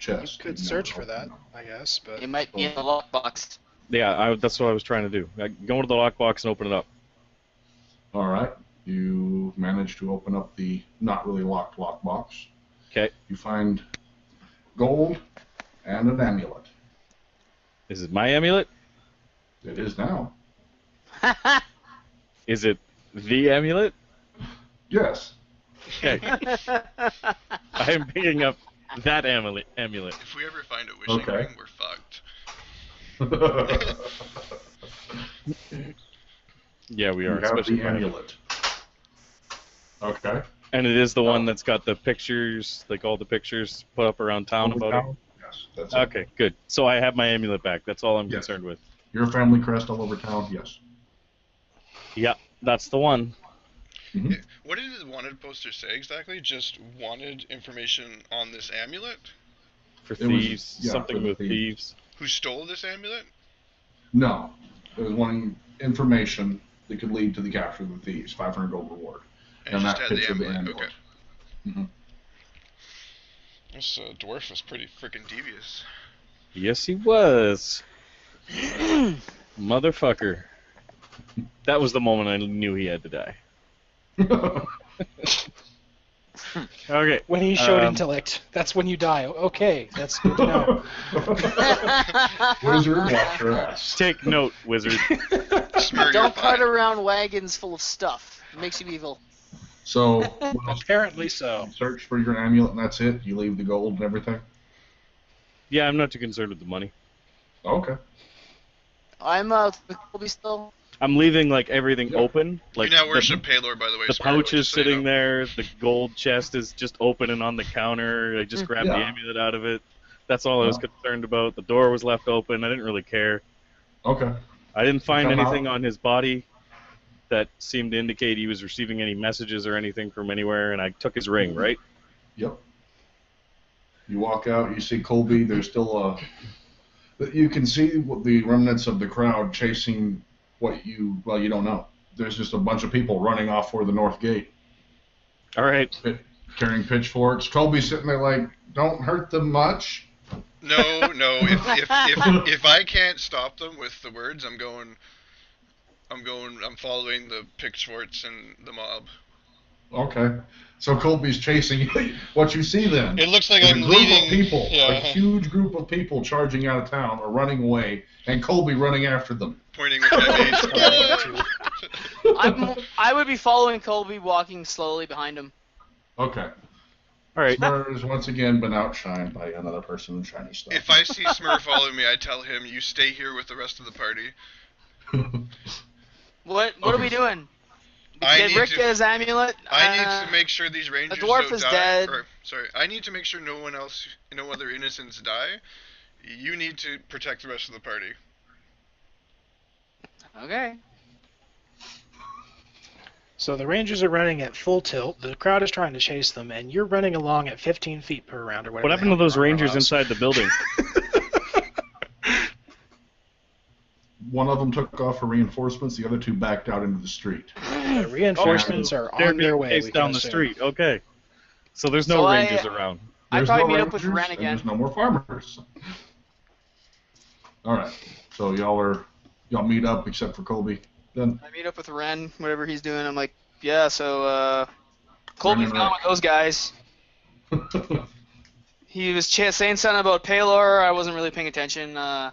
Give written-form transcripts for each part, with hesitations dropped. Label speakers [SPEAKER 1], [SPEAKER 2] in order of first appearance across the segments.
[SPEAKER 1] chest.
[SPEAKER 2] You could search for that, I guess, but...
[SPEAKER 3] It might be in the lockbox.
[SPEAKER 4] Yeah, that's what I was trying to do. Go into the lockbox and open it up.
[SPEAKER 1] All right. You manage to open up the not really locked lockbox.
[SPEAKER 4] Okay.
[SPEAKER 1] You find gold and an amulet.
[SPEAKER 4] Is it my amulet?
[SPEAKER 1] It is now.
[SPEAKER 4] Is it the amulet?
[SPEAKER 1] Yes.
[SPEAKER 4] Okay. I am picking up that amulet.
[SPEAKER 5] If we ever find a wishing ring, we're fucked.
[SPEAKER 4] Yeah, we are.
[SPEAKER 1] You have the amulet. Okay.
[SPEAKER 4] And it is the one that's got the pictures, like all the pictures put up around town about it?
[SPEAKER 1] Yes, that's
[SPEAKER 4] okay, good. So I have my amulet back. That's all I'm concerned with.
[SPEAKER 1] Your family crest all over town? Yes.
[SPEAKER 4] Yeah, that's the one.
[SPEAKER 1] Mm-hmm.
[SPEAKER 5] What did the wanted poster say exactly? Just wanted information on this amulet?
[SPEAKER 4] For thieves. Something with thieves.
[SPEAKER 5] Who stole this amulet?
[SPEAKER 1] No. It was wanting information that could lead to the capture of the thieves. 500 gold reward.
[SPEAKER 5] And
[SPEAKER 1] that
[SPEAKER 5] just had
[SPEAKER 1] picture
[SPEAKER 5] the
[SPEAKER 1] of the
[SPEAKER 5] amulet.
[SPEAKER 1] amulet.
[SPEAKER 5] Okay.
[SPEAKER 1] Mm-hmm.
[SPEAKER 5] This dwarf was pretty freaking devious.
[SPEAKER 4] Yes, he was. Motherfucker. That was the moment I knew he had to die. Okay.
[SPEAKER 2] When he showed intellect, that's when you die. Okay, that's good to know.
[SPEAKER 1] Wizard, watch your ass.
[SPEAKER 4] Take note, wizard.
[SPEAKER 3] Don't cut around wagons full of stuff. It makes you evil.
[SPEAKER 1] So,
[SPEAKER 2] apparently so.
[SPEAKER 1] Search for your amulet and that's it? You leave the gold and everything?
[SPEAKER 4] Yeah, I'm not too concerned with the money.
[SPEAKER 1] Okay.
[SPEAKER 3] I'm Colby still.
[SPEAKER 4] I'm leaving like everything open. Like
[SPEAKER 5] you now worship Paylor, by the way.
[SPEAKER 4] The pouch is sitting there. The gold chest is just open and on the counter. I just grabbed the amulet out of it. That's all I was concerned about. The door was left open. I didn't really care.
[SPEAKER 1] Okay.
[SPEAKER 4] I didn't find anything on his body that seemed to indicate he was receiving any messages or anything from anywhere, and I took his ring, right?
[SPEAKER 1] Yep. You walk out, you see Colby. There's still you can see the remnants of the crowd chasing you don't know. There's just a bunch of people running off for the north gate.
[SPEAKER 4] All right.
[SPEAKER 1] Carrying pitchforks. Colby's sitting there like, don't hurt them much.
[SPEAKER 5] No. If I can't stop them with the words, I'm following the pitchforks and the mob.
[SPEAKER 1] Okay. So Colby's chasing you. What you see then?
[SPEAKER 5] It looks like
[SPEAKER 1] I'm
[SPEAKER 5] leading.
[SPEAKER 1] Of people, a huge group of people charging out of town or running away, and Colby running after them.
[SPEAKER 5] Pointing with my mage.
[SPEAKER 3] I would be following Colby, walking slowly behind him.
[SPEAKER 1] Okay.
[SPEAKER 4] All right.
[SPEAKER 1] Smurrrrh has once again been outshined by another person in shiny stuff.
[SPEAKER 5] If I see Smurrrrh following me, I tell him, "You stay here with the rest of the party."
[SPEAKER 3] What are we doing? Did Rick get his amulet?
[SPEAKER 5] I need to make sure these rangers
[SPEAKER 3] the dwarf is dead.
[SPEAKER 5] I need to make sure no other innocents die. You need to protect the rest of the party.
[SPEAKER 3] Okay.
[SPEAKER 2] So the Rangers are running at full tilt, the crowd is trying to chase them, and you're running along at 15 feet per round or whatever.
[SPEAKER 4] What happened to those Rangers inside the building?
[SPEAKER 1] One of them took off for reinforcements, the other two backed out into the street.
[SPEAKER 2] The reinforcements are on their way.
[SPEAKER 4] They're down the street, okay. So there's no Rangers around.
[SPEAKER 1] There's
[SPEAKER 3] I probably
[SPEAKER 1] no
[SPEAKER 3] meet up with Ren again.
[SPEAKER 1] There's no more farmers. Alright, so y'all meet up except for Colby. Then
[SPEAKER 3] I meet up with Ren, whatever he's doing. I'm like, yeah, so Colby's gone with those guys. He was saying something about Paylor. I wasn't really paying attention. I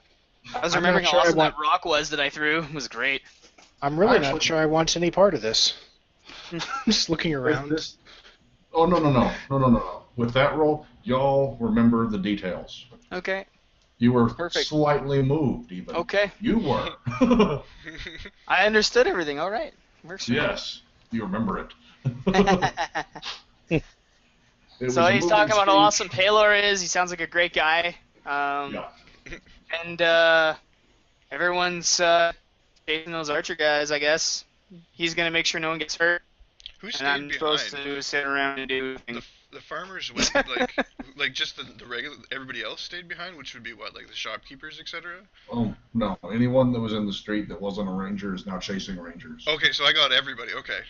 [SPEAKER 3] was remembering how awesome that rock was that I threw. It was great.
[SPEAKER 2] I'm really not sure I want any part of this. Just looking around.
[SPEAKER 1] Oh, no. With that roll, y'all remember the details.
[SPEAKER 3] Okay.
[SPEAKER 1] You were slightly moved, even.
[SPEAKER 3] Okay.
[SPEAKER 1] You were.
[SPEAKER 3] I understood everything. All right. Works for me.
[SPEAKER 1] Yes, you remember it.
[SPEAKER 3] So he's talking about how awesome Paylor is. He sounds like a great guy.
[SPEAKER 1] Yeah.
[SPEAKER 3] And everyone's chasing those archer guys, I guess. He's going to make sure no one gets hurt.
[SPEAKER 5] Who stayed
[SPEAKER 3] I'm
[SPEAKER 5] behind?
[SPEAKER 3] supposed to sit around and do things.
[SPEAKER 5] The farmers went, like just the regular, everybody else stayed behind, which would be what, like the shopkeepers, etc.?
[SPEAKER 1] Oh, no. Anyone that was in the street that wasn't a ranger is now chasing rangers.
[SPEAKER 5] Okay, so I got everybody, okay.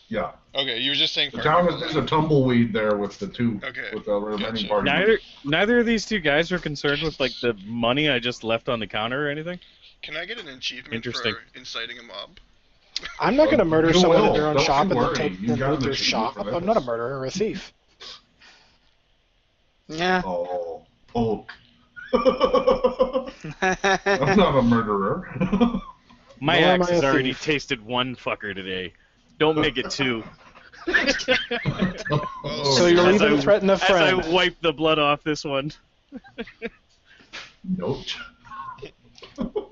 [SPEAKER 1] Yeah.
[SPEAKER 5] Okay, you were just saying
[SPEAKER 1] The
[SPEAKER 5] far
[SPEAKER 1] town
[SPEAKER 5] people.
[SPEAKER 1] there's a tumbleweed there with the two,
[SPEAKER 5] Okay,
[SPEAKER 1] with the remaining
[SPEAKER 5] gotcha.
[SPEAKER 1] party.
[SPEAKER 4] Neither of these two guys were concerned with like the money I just left on the counter or anything.
[SPEAKER 5] Can I get an achievement
[SPEAKER 4] Interesting.
[SPEAKER 5] for inciting a mob?
[SPEAKER 2] I'm not going to murder
[SPEAKER 1] You
[SPEAKER 2] someone
[SPEAKER 1] will.
[SPEAKER 2] at their own
[SPEAKER 1] Don't
[SPEAKER 2] shop
[SPEAKER 1] you
[SPEAKER 2] and then
[SPEAKER 1] worry.
[SPEAKER 2] take
[SPEAKER 1] You
[SPEAKER 2] them
[SPEAKER 1] got
[SPEAKER 2] loot
[SPEAKER 1] an
[SPEAKER 2] their
[SPEAKER 1] achievement
[SPEAKER 2] shop.
[SPEAKER 1] for
[SPEAKER 2] I'm not a
[SPEAKER 1] this.
[SPEAKER 2] murderer or a thief.
[SPEAKER 3] Yeah.
[SPEAKER 1] Oh. I'm not a murderer.
[SPEAKER 4] My
[SPEAKER 2] Nor am
[SPEAKER 4] axe
[SPEAKER 2] I a
[SPEAKER 4] has already
[SPEAKER 2] thief.
[SPEAKER 4] tasted one fucker today. Don't make it two.
[SPEAKER 5] Oh,
[SPEAKER 2] So you'll
[SPEAKER 4] As
[SPEAKER 2] even
[SPEAKER 4] I-
[SPEAKER 2] threaten a
[SPEAKER 4] As
[SPEAKER 2] friend.
[SPEAKER 4] I wipe the blood off this one.
[SPEAKER 1] Note.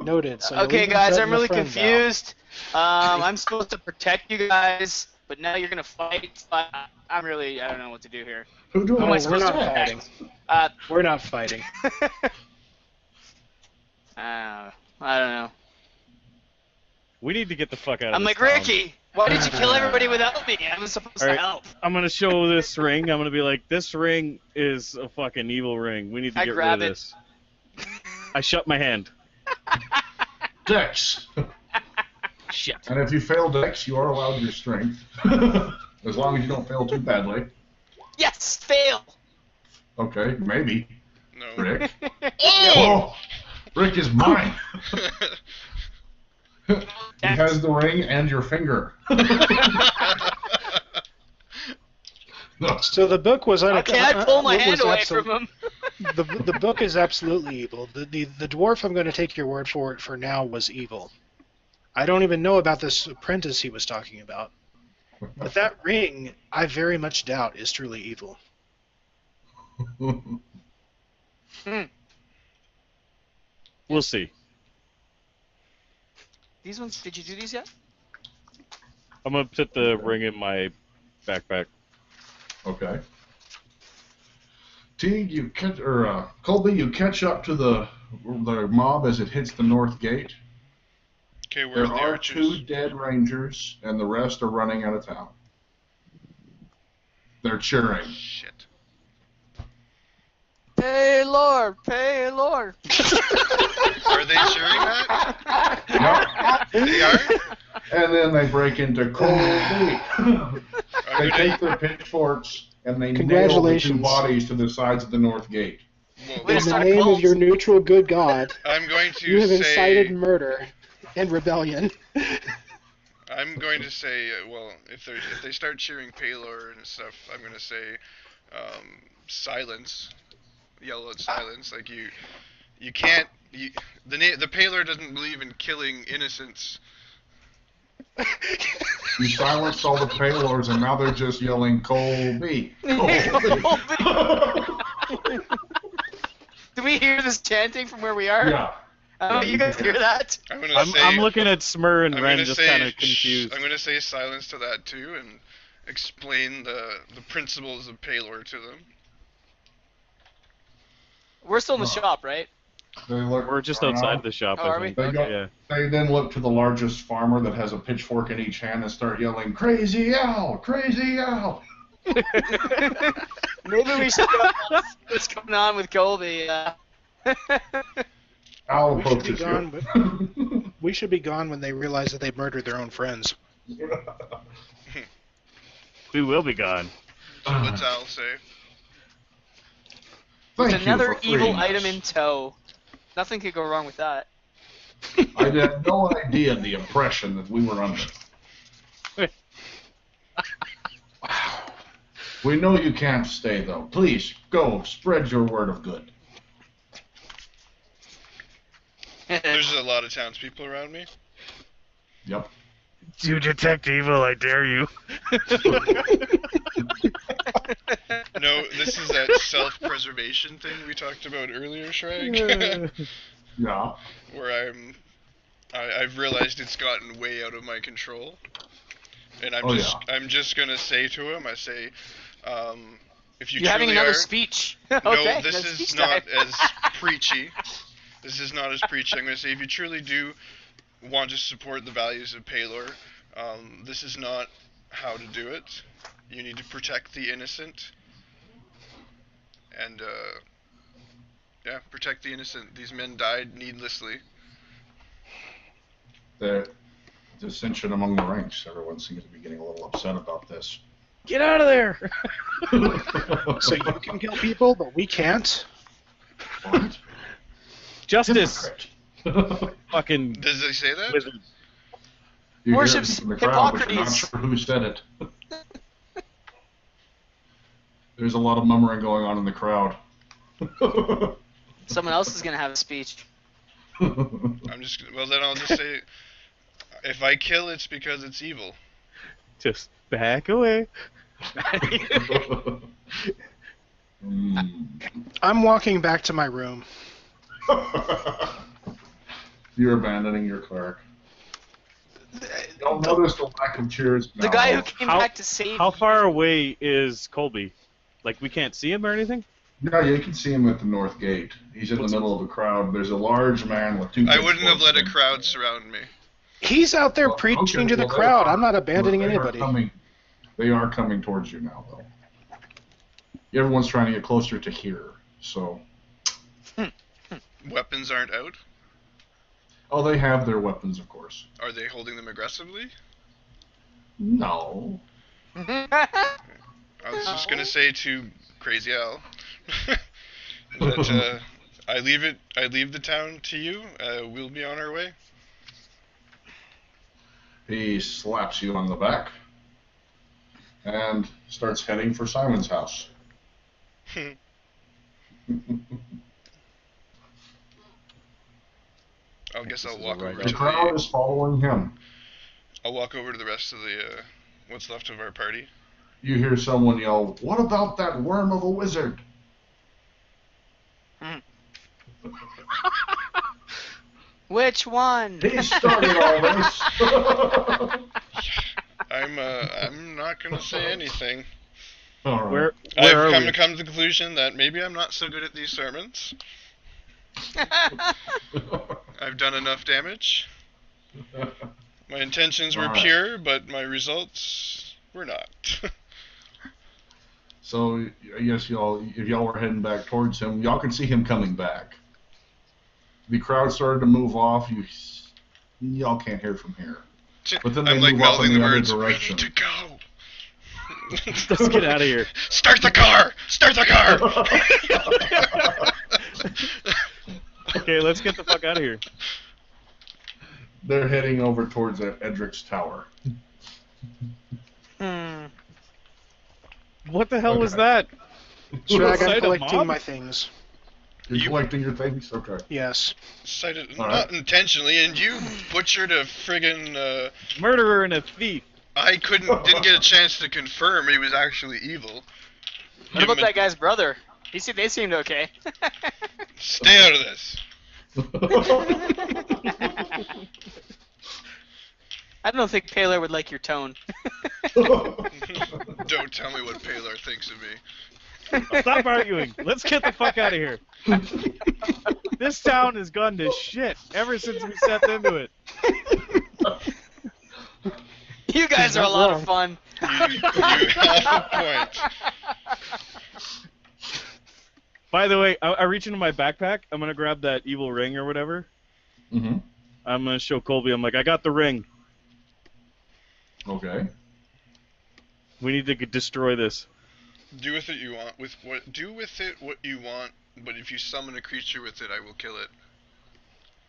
[SPEAKER 2] Noted. So you'll
[SPEAKER 3] Okay,
[SPEAKER 2] even
[SPEAKER 3] guys,
[SPEAKER 2] threaten
[SPEAKER 3] I'm
[SPEAKER 2] a
[SPEAKER 3] really
[SPEAKER 2] friend now.
[SPEAKER 3] confused. I'm supposed to protect you guys, but now you're gonna fight. I don't know what to do here.
[SPEAKER 1] Who do
[SPEAKER 3] Who
[SPEAKER 1] I
[SPEAKER 3] am I
[SPEAKER 2] we're
[SPEAKER 3] supposed to
[SPEAKER 2] not
[SPEAKER 3] protect?
[SPEAKER 2] fighting. We're not fighting.
[SPEAKER 3] I don't know.
[SPEAKER 4] We need to get the fuck out of
[SPEAKER 3] I'm
[SPEAKER 4] this
[SPEAKER 3] like,
[SPEAKER 4] town.
[SPEAKER 3] Ricky, why did you kill everybody without me? I was supposed
[SPEAKER 4] Alright.
[SPEAKER 3] to help.
[SPEAKER 4] I'm gonna show this ring. I'm gonna be like, this ring is a fucking evil ring. We need to
[SPEAKER 3] I
[SPEAKER 4] get rid
[SPEAKER 3] grab
[SPEAKER 4] of
[SPEAKER 3] it.
[SPEAKER 4] this. I shut my hand.
[SPEAKER 1] Dex.
[SPEAKER 4] Shit.
[SPEAKER 1] And if you fail Dex, you are allowed your strength. As long as you don't fail too badly.
[SPEAKER 3] Yes, fail.
[SPEAKER 1] Okay, maybe.
[SPEAKER 5] No.
[SPEAKER 1] Rick.
[SPEAKER 5] Oh!
[SPEAKER 1] Oh! Rick is mine! He has the ring and your finger. No.
[SPEAKER 2] So the book was
[SPEAKER 3] I can't pull my
[SPEAKER 2] was
[SPEAKER 3] hand away
[SPEAKER 2] absolute-
[SPEAKER 3] from him.
[SPEAKER 2] The book is absolutely evil. The dwarf, I'm going to take your word for it for now, was evil. I don't even know about this apprentice he was talking about. But that ring, I very much doubt, is truly evil.
[SPEAKER 4] We'll see.
[SPEAKER 3] These ones, did you do these yet?
[SPEAKER 4] I'm gonna put the ring in my backpack.
[SPEAKER 1] Okay. Teague, Colby, you catch up to the mob as it hits the north gate.
[SPEAKER 5] Okay, where
[SPEAKER 1] There
[SPEAKER 5] are the
[SPEAKER 1] are
[SPEAKER 5] archers?
[SPEAKER 1] 2 dead rangers, and the rest are running out of town. They're cheering.
[SPEAKER 5] Shit.
[SPEAKER 3] Paylor, Paylor.
[SPEAKER 5] Are they cheering that?
[SPEAKER 1] Yep.
[SPEAKER 5] They are?
[SPEAKER 1] And then they break into Colby.
[SPEAKER 5] I'm
[SPEAKER 1] They
[SPEAKER 5] gonna,
[SPEAKER 1] take their pitchforks and they nail the 2
[SPEAKER 2] Congratulations.
[SPEAKER 1] bodies to the sides of the north gate.
[SPEAKER 5] well,
[SPEAKER 3] Wait,
[SPEAKER 2] In the
[SPEAKER 3] start a
[SPEAKER 2] name of
[SPEAKER 3] cult.
[SPEAKER 2] your neutral good God,
[SPEAKER 5] I'm going to
[SPEAKER 2] you have
[SPEAKER 5] say.
[SPEAKER 2] incited murder and rebellion.
[SPEAKER 5] I'm going to say, well, if they start cheering Paylor and stuff, I'm going to say, silence, yell out silence. Like you can't. The Paylor doesn't believe in killing innocents.
[SPEAKER 1] You silenced all the Paylors and now they're just yelling Colby.
[SPEAKER 3] Do we hear this chanting from where we are?
[SPEAKER 1] Yeah.
[SPEAKER 3] You guys hear that?
[SPEAKER 5] I'm going to
[SPEAKER 4] I'm,
[SPEAKER 5] say.
[SPEAKER 4] I'm looking at Smurrrrh and
[SPEAKER 5] I'm
[SPEAKER 4] Ren
[SPEAKER 5] gonna
[SPEAKER 4] just
[SPEAKER 5] say
[SPEAKER 4] kind of
[SPEAKER 5] shh,
[SPEAKER 4] confused.
[SPEAKER 5] I'm going to say silence to that too, and explain the principles of Paylor to them.
[SPEAKER 3] We're still in the shop, right?
[SPEAKER 1] They look
[SPEAKER 4] We're just
[SPEAKER 1] around.
[SPEAKER 4] outside the shop,
[SPEAKER 3] Oh, are
[SPEAKER 4] I
[SPEAKER 3] we?
[SPEAKER 4] think.
[SPEAKER 1] They, go,
[SPEAKER 4] Yeah.
[SPEAKER 1] they then look to the largest farmer that has a pitchfork in each hand and start yelling, Crazy Owl! Crazy Owl!
[SPEAKER 3] Maybe we should go what's going on with Colby.
[SPEAKER 1] Owl
[SPEAKER 2] We should be
[SPEAKER 1] approaches
[SPEAKER 2] gone,
[SPEAKER 1] you.
[SPEAKER 2] We should be gone when they realize that they murdered their own friends.
[SPEAKER 4] We will be gone.
[SPEAKER 5] So what's Al say?
[SPEAKER 1] Thank
[SPEAKER 3] With
[SPEAKER 1] you
[SPEAKER 3] another
[SPEAKER 1] for
[SPEAKER 3] evil
[SPEAKER 1] freeing us.
[SPEAKER 3] item in tow. Nothing could go wrong with that.
[SPEAKER 1] I had no idea the oppression that we were under. We know you can't stay, though. Please, go, spread your word of good.
[SPEAKER 5] There's a lot of townspeople around me.
[SPEAKER 1] Yep.
[SPEAKER 4] You detect evil, I dare you.
[SPEAKER 5] No, this is that self-preservation thing we talked about earlier, Sragg.
[SPEAKER 1] Yeah.
[SPEAKER 5] Where I've realized it's gotten way out of my control, and I'm just gonna say to him, I say, if you
[SPEAKER 3] You're having
[SPEAKER 5] truly
[SPEAKER 3] another
[SPEAKER 5] are,
[SPEAKER 3] speech.
[SPEAKER 5] no,
[SPEAKER 3] Okay,
[SPEAKER 5] this
[SPEAKER 3] that's
[SPEAKER 5] is
[SPEAKER 3] speech
[SPEAKER 5] not
[SPEAKER 3] time.
[SPEAKER 5] as preachy. This is not as preachy. I'm gonna say, if you truly do want to support the values of Paylor, this is not how to do it. You need to protect the innocent, and protect the innocent. These men died needlessly.
[SPEAKER 1] There. dissension among the ranks. Everyone seems to be getting a little upset about this.
[SPEAKER 4] Get out of there!
[SPEAKER 2] So you can kill people, but we can't?
[SPEAKER 1] What?
[SPEAKER 4] Justice! Fucking
[SPEAKER 5] Does they say that?
[SPEAKER 4] wizard.
[SPEAKER 1] You hear it
[SPEAKER 3] Worships
[SPEAKER 1] from the crowd, but you're not
[SPEAKER 3] Hippocrates.
[SPEAKER 1] sure who said it. There's a lot of murmuring going on in the crowd.
[SPEAKER 3] Someone else is gonna have a speech.
[SPEAKER 5] I'm just well then I'll just say if I kill it's because it's evil.
[SPEAKER 4] Just back away.
[SPEAKER 2] I'm walking back to my room.
[SPEAKER 1] You're abandoning your cleric. You'll notice the lack of cheers now.
[SPEAKER 3] The guy who came
[SPEAKER 4] How-
[SPEAKER 3] back to save
[SPEAKER 4] How
[SPEAKER 3] you.
[SPEAKER 4] far away is Colby? Like, we can't see him or anything?
[SPEAKER 1] Yeah, you can see him at the north gate. He's in the middle of the crowd. There's a large man with two.
[SPEAKER 5] I
[SPEAKER 1] big
[SPEAKER 5] wouldn't have
[SPEAKER 1] swords
[SPEAKER 5] let a
[SPEAKER 1] in
[SPEAKER 5] crowd
[SPEAKER 1] him.
[SPEAKER 5] surround me.
[SPEAKER 2] He's out there
[SPEAKER 1] Well,
[SPEAKER 2] preaching
[SPEAKER 1] okay,
[SPEAKER 2] to the
[SPEAKER 1] well,
[SPEAKER 2] crowd.
[SPEAKER 1] they are-
[SPEAKER 2] I'm not abandoning
[SPEAKER 1] they are
[SPEAKER 2] anybody.
[SPEAKER 1] They are coming towards you now, though. Everyone's trying to get closer to here, so.
[SPEAKER 5] Weapons aren't out?
[SPEAKER 1] Oh, they have their weapons, of course.
[SPEAKER 5] Are they holding them aggressively?
[SPEAKER 1] No.
[SPEAKER 5] I was just gonna say to Crazy Al that I leave the town to you. We'll be on our way.
[SPEAKER 1] He slaps you on the back and starts heading for Simon's house.
[SPEAKER 5] I guess I'll
[SPEAKER 4] is
[SPEAKER 5] walk
[SPEAKER 4] a right
[SPEAKER 5] over
[SPEAKER 1] The
[SPEAKER 5] to
[SPEAKER 1] crowd
[SPEAKER 5] the.
[SPEAKER 1] is following him.
[SPEAKER 5] I'll walk over to the rest of the what's left of our party.
[SPEAKER 1] You hear someone yell, "What about that worm of a wizard?"
[SPEAKER 3] Which one?
[SPEAKER 1] He started all this.
[SPEAKER 5] I'm not gonna say anything.
[SPEAKER 1] All right.
[SPEAKER 4] Where
[SPEAKER 5] I've
[SPEAKER 4] are
[SPEAKER 5] come
[SPEAKER 4] we?
[SPEAKER 5] to the conclusion that maybe I'm not so good at these sermons. I've done enough damage. My intentions were
[SPEAKER 1] Alright.
[SPEAKER 5] pure, but my results were not.
[SPEAKER 1] So I guess if y'all were heading back towards him, y'all can see him coming back. The crowd started to move off. Y'all can't hear from here. But then they
[SPEAKER 5] I'm like
[SPEAKER 1] move off in
[SPEAKER 5] melding
[SPEAKER 1] the
[SPEAKER 5] the
[SPEAKER 1] other
[SPEAKER 5] words.
[SPEAKER 1] direction.
[SPEAKER 5] We need to go.
[SPEAKER 4] Let's get out of here.
[SPEAKER 5] Start the car! Start the car!
[SPEAKER 4] Okay, let's get the fuck out of here.
[SPEAKER 1] They're heading over towards Edric's tower.
[SPEAKER 4] What the hell was
[SPEAKER 1] Okay.
[SPEAKER 4] that?
[SPEAKER 2] Shragg,
[SPEAKER 4] Sight
[SPEAKER 2] I'm
[SPEAKER 4] of
[SPEAKER 2] collecting
[SPEAKER 4] mob?
[SPEAKER 2] my things.
[SPEAKER 1] You're
[SPEAKER 5] You-
[SPEAKER 1] collecting your things? Okay.
[SPEAKER 2] Yes.
[SPEAKER 5] Cited
[SPEAKER 1] All
[SPEAKER 5] not
[SPEAKER 1] right.
[SPEAKER 5] intentionally, and you butchered a friggin'
[SPEAKER 4] Murderer and a thief.
[SPEAKER 5] I didn't get a chance to confirm he was actually evil.
[SPEAKER 3] What about that guy's brother? They seemed okay.
[SPEAKER 5] Stay out of this.
[SPEAKER 3] I don't think Paler would like your tone.
[SPEAKER 5] Don't tell me what Palar thinks of me.
[SPEAKER 4] Stop arguing. Let's get the fuck out of here. This town has gone to shit ever since we stepped into it.
[SPEAKER 3] You guys are a lot of fun.
[SPEAKER 5] You have a point.
[SPEAKER 4] By the way, I reach into my backpack. I'm gonna grab that evil ring or whatever.
[SPEAKER 1] Mm-hmm.
[SPEAKER 4] I'm gonna show Colby. I'm like, I got the ring.
[SPEAKER 1] Okay.
[SPEAKER 4] We need to destroy this.
[SPEAKER 5] Do with it you want. Do with it what you want. But if you summon a creature with it, I will kill it.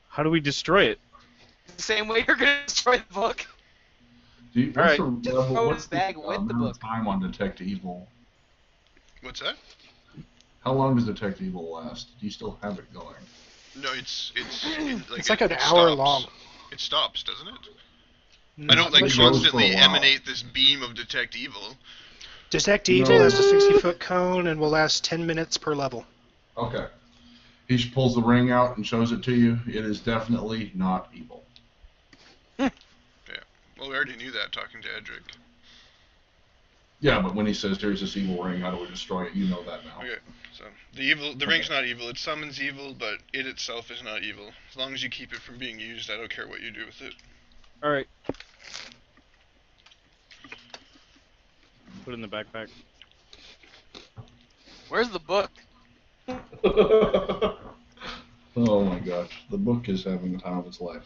[SPEAKER 4] How do we destroy it?
[SPEAKER 3] The same way you're gonna destroy the book.
[SPEAKER 1] What's
[SPEAKER 4] Alright.
[SPEAKER 1] the
[SPEAKER 3] Just
[SPEAKER 1] level-
[SPEAKER 3] throw
[SPEAKER 1] what's
[SPEAKER 3] his bag with the
[SPEAKER 1] amount of
[SPEAKER 3] book.
[SPEAKER 1] time on Detect Evil?
[SPEAKER 5] What's that?
[SPEAKER 1] How long does Detect Evil last? Do you still have it going?
[SPEAKER 5] No, it's
[SPEAKER 2] It's
[SPEAKER 5] like
[SPEAKER 2] like
[SPEAKER 5] it
[SPEAKER 2] an hour
[SPEAKER 5] stops.
[SPEAKER 2] long.
[SPEAKER 5] It stops, doesn't it? I don't
[SPEAKER 1] It
[SPEAKER 5] like
[SPEAKER 1] goes for a
[SPEAKER 5] constantly
[SPEAKER 1] while.
[SPEAKER 5] emanate this beam of detect evil.
[SPEAKER 2] Detect Evil
[SPEAKER 1] No.
[SPEAKER 2] has a 60-foot cone and will last 10 minutes per level.
[SPEAKER 1] Okay. He pulls the ring out and shows it to you. It is definitely not evil.
[SPEAKER 5] Well, we already knew that talking to Edric.
[SPEAKER 1] Yeah, but when he says there's this evil ring, how do we destroy it? You know that now.
[SPEAKER 5] Okay, so the ring's not evil. It summons evil, but it itself is not evil. As long as you keep it from being used, I don't care what you do with it.
[SPEAKER 4] All right. Put it in the backpack.
[SPEAKER 3] Where's the book?
[SPEAKER 1] Oh my gosh, the book is having the time of its life.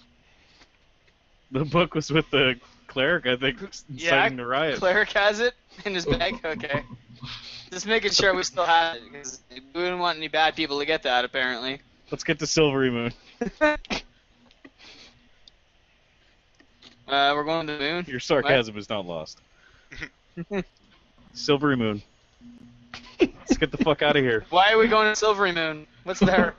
[SPEAKER 4] The book was with the cleric, I think,
[SPEAKER 3] Yeah,
[SPEAKER 4] inciting the riot.
[SPEAKER 3] Cleric has it in his bag? Okay. Just making sure we still have it, because we wouldn't want any bad people to get that, apparently.
[SPEAKER 4] Let's get to Silvery Moon.
[SPEAKER 3] We're going to the moon?
[SPEAKER 4] Your sarcasm is not lost. Silvery Moon. Let's get the fuck out of here.
[SPEAKER 3] Why are we going to Silvery Moon? What's there?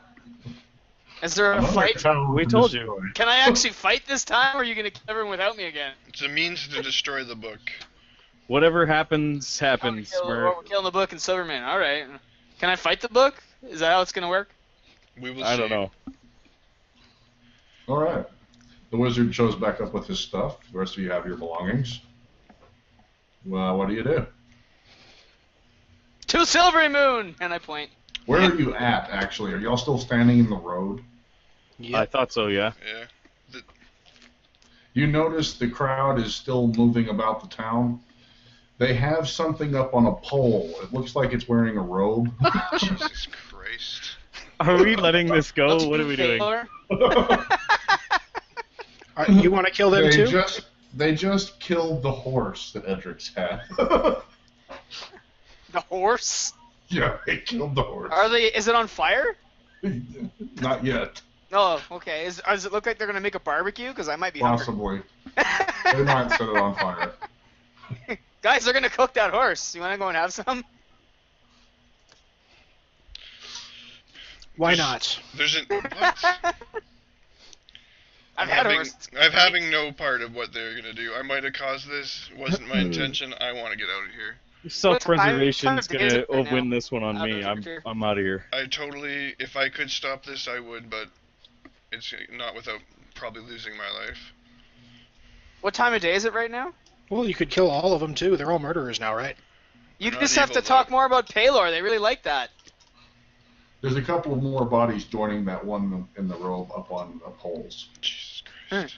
[SPEAKER 3] Is there a fight?
[SPEAKER 4] We told you.
[SPEAKER 3] Can I actually fight this time, or are you going to kill everyone without me again?
[SPEAKER 5] It's a means to destroy the book.
[SPEAKER 4] Whatever happens, happens.
[SPEAKER 3] We're killing the book in Silvery Moon. Alright. Can I fight the book? Is that how it's going to work?
[SPEAKER 5] We will
[SPEAKER 4] I
[SPEAKER 5] see.
[SPEAKER 4] don't know.
[SPEAKER 1] All right. The wizard shows back up with his stuff. The rest of you have your belongings. Well, what do you do?
[SPEAKER 3] To Silvery Moon! And I point.
[SPEAKER 1] Where are you at, actually? Are y'all still standing in the road?
[SPEAKER 2] Yeah.
[SPEAKER 4] I thought so, yeah.
[SPEAKER 5] Yeah.
[SPEAKER 1] You notice the crowd is still moving about the town. They have something up on a pole. It looks like it's wearing a robe.
[SPEAKER 5] Jesus Christ.
[SPEAKER 4] Are we letting this go? What are we doing?
[SPEAKER 2] You want to kill them too?
[SPEAKER 1] They just killed the horse that Edric's had.
[SPEAKER 3] The horse?
[SPEAKER 1] Yeah, they killed the horse.
[SPEAKER 3] Is it on fire?
[SPEAKER 1] Not yet.
[SPEAKER 3] Oh, okay. Does it look like they're going to make a barbecue? Because I might be hungry.
[SPEAKER 1] Possibly. They might set it on fire.
[SPEAKER 3] Guys, they're going to cook that horse. You want to go and have some?
[SPEAKER 2] Why not?
[SPEAKER 5] There's an what?
[SPEAKER 3] I've had horse.
[SPEAKER 5] I'm having no part of what they're gonna do. I might have caused this. Wasn't my intention. I want to get out of here.
[SPEAKER 4] Self-preservation's
[SPEAKER 3] What time is it
[SPEAKER 4] gonna
[SPEAKER 3] right
[SPEAKER 4] win
[SPEAKER 3] now?
[SPEAKER 4] this one on me. I'm out of here.
[SPEAKER 5] I totally, if I could stop this, I would, but it's not without probably losing my life.
[SPEAKER 3] What time of day is it right now?
[SPEAKER 2] Well, you could kill all of them too. They're all murderers now, right?
[SPEAKER 3] You
[SPEAKER 5] Not
[SPEAKER 3] just have to
[SPEAKER 5] evil,
[SPEAKER 3] talk
[SPEAKER 5] though.
[SPEAKER 3] more about Paylor. They really like that.
[SPEAKER 1] There's a couple of more bodies joining that one in the robe up on the poles.
[SPEAKER 5] Jesus Christ.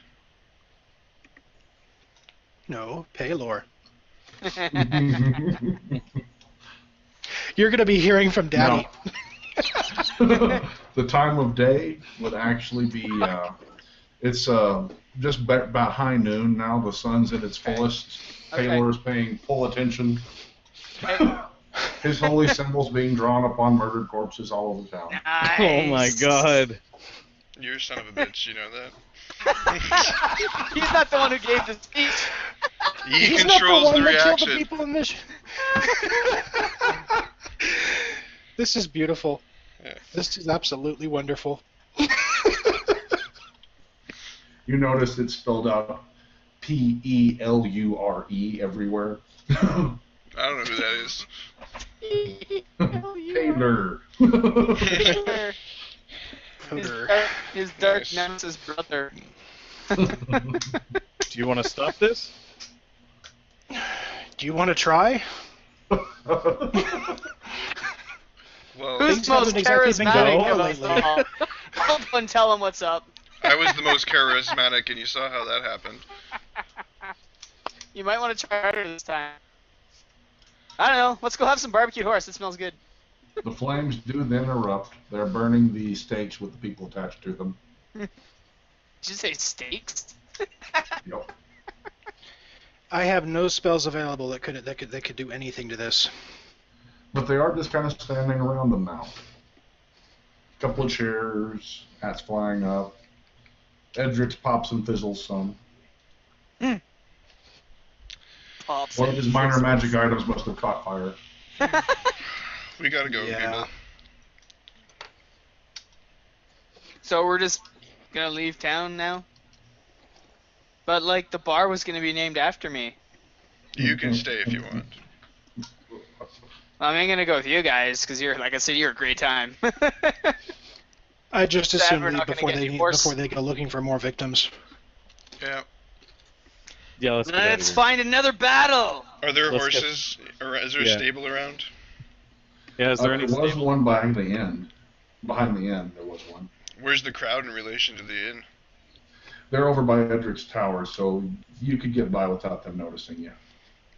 [SPEAKER 2] No, Paylor. You're going to be hearing from Daddy.
[SPEAKER 1] The time of day would actually be, it's just about high noon now. The sun's at its fullest.
[SPEAKER 3] Okay.
[SPEAKER 1] Taylor's paying full attention.
[SPEAKER 3] Okay.
[SPEAKER 1] His holy symbols being drawn upon murdered corpses all over town.
[SPEAKER 3] Nice.
[SPEAKER 4] Oh my god.
[SPEAKER 5] You're a son of a bitch. You know that.
[SPEAKER 3] He's not the one who gave the speech.
[SPEAKER 5] He
[SPEAKER 2] He's
[SPEAKER 5] controls
[SPEAKER 2] not the
[SPEAKER 5] the
[SPEAKER 2] one that killed the
[SPEAKER 5] reaction.
[SPEAKER 2] people in this. This is beautiful.
[SPEAKER 5] Yeah.
[SPEAKER 2] This is absolutely wonderful.
[SPEAKER 1] You notice it's spelled out P-E-L-U-R-E everywhere.
[SPEAKER 5] I don't know who that is.
[SPEAKER 1] Taylor.
[SPEAKER 3] His dark
[SPEAKER 5] Nice.
[SPEAKER 3] nemesis brother.
[SPEAKER 4] Do you want to stop this?
[SPEAKER 2] Do you want to try?
[SPEAKER 5] Well,
[SPEAKER 3] Who's
[SPEAKER 2] Things
[SPEAKER 3] the most
[SPEAKER 2] haven't exactly been
[SPEAKER 3] charismatic
[SPEAKER 2] going
[SPEAKER 3] of
[SPEAKER 2] well
[SPEAKER 3] us
[SPEAKER 2] lately.
[SPEAKER 3] all? Come and tell him what's up.
[SPEAKER 5] I was the most charismatic, and you saw how that happened.
[SPEAKER 3] You might want to try harder this time. I don't know. Let's go have some barbecued horse. It smells good.
[SPEAKER 1] The flames do then erupt. They're burning the stakes with the people attached to them.
[SPEAKER 3] Did you say steaks?
[SPEAKER 1] Yep.
[SPEAKER 2] I have no spells available that could do anything to this.
[SPEAKER 1] But they are just kind of standing around them now. Couple of chairs, hats flying up. Edric's pops and fizzles some.
[SPEAKER 3] Pops.
[SPEAKER 1] One of his minor magic items must have caught fire.
[SPEAKER 5] We gotta go,
[SPEAKER 2] Yeah.
[SPEAKER 5] people.
[SPEAKER 3] So we're just gonna leave town now? But like the bar was gonna be named after me.
[SPEAKER 5] You can stay if you want.
[SPEAKER 3] I ain't gonna go with you guys because you're, like I said, you're a great time.
[SPEAKER 2] I just
[SPEAKER 3] Sad
[SPEAKER 2] assume
[SPEAKER 3] we're
[SPEAKER 2] leave
[SPEAKER 3] not gonna
[SPEAKER 2] before
[SPEAKER 3] get
[SPEAKER 2] they
[SPEAKER 3] divorced.
[SPEAKER 2] go looking for more victims.
[SPEAKER 5] Yeah.
[SPEAKER 4] Yeah, let's get out of
[SPEAKER 3] Let's
[SPEAKER 4] here.
[SPEAKER 3] find another battle.
[SPEAKER 5] Are there
[SPEAKER 4] Let's get-
[SPEAKER 5] horses? Or is there a
[SPEAKER 4] Yeah.
[SPEAKER 5] stable around?
[SPEAKER 4] Yeah, is there any
[SPEAKER 1] There was
[SPEAKER 4] stable?
[SPEAKER 1] one behind the end. Behind the end, there was one.
[SPEAKER 5] Where's the crowd in relation to the inn?
[SPEAKER 1] They're over by Edric's tower, so you could get by without them noticing you.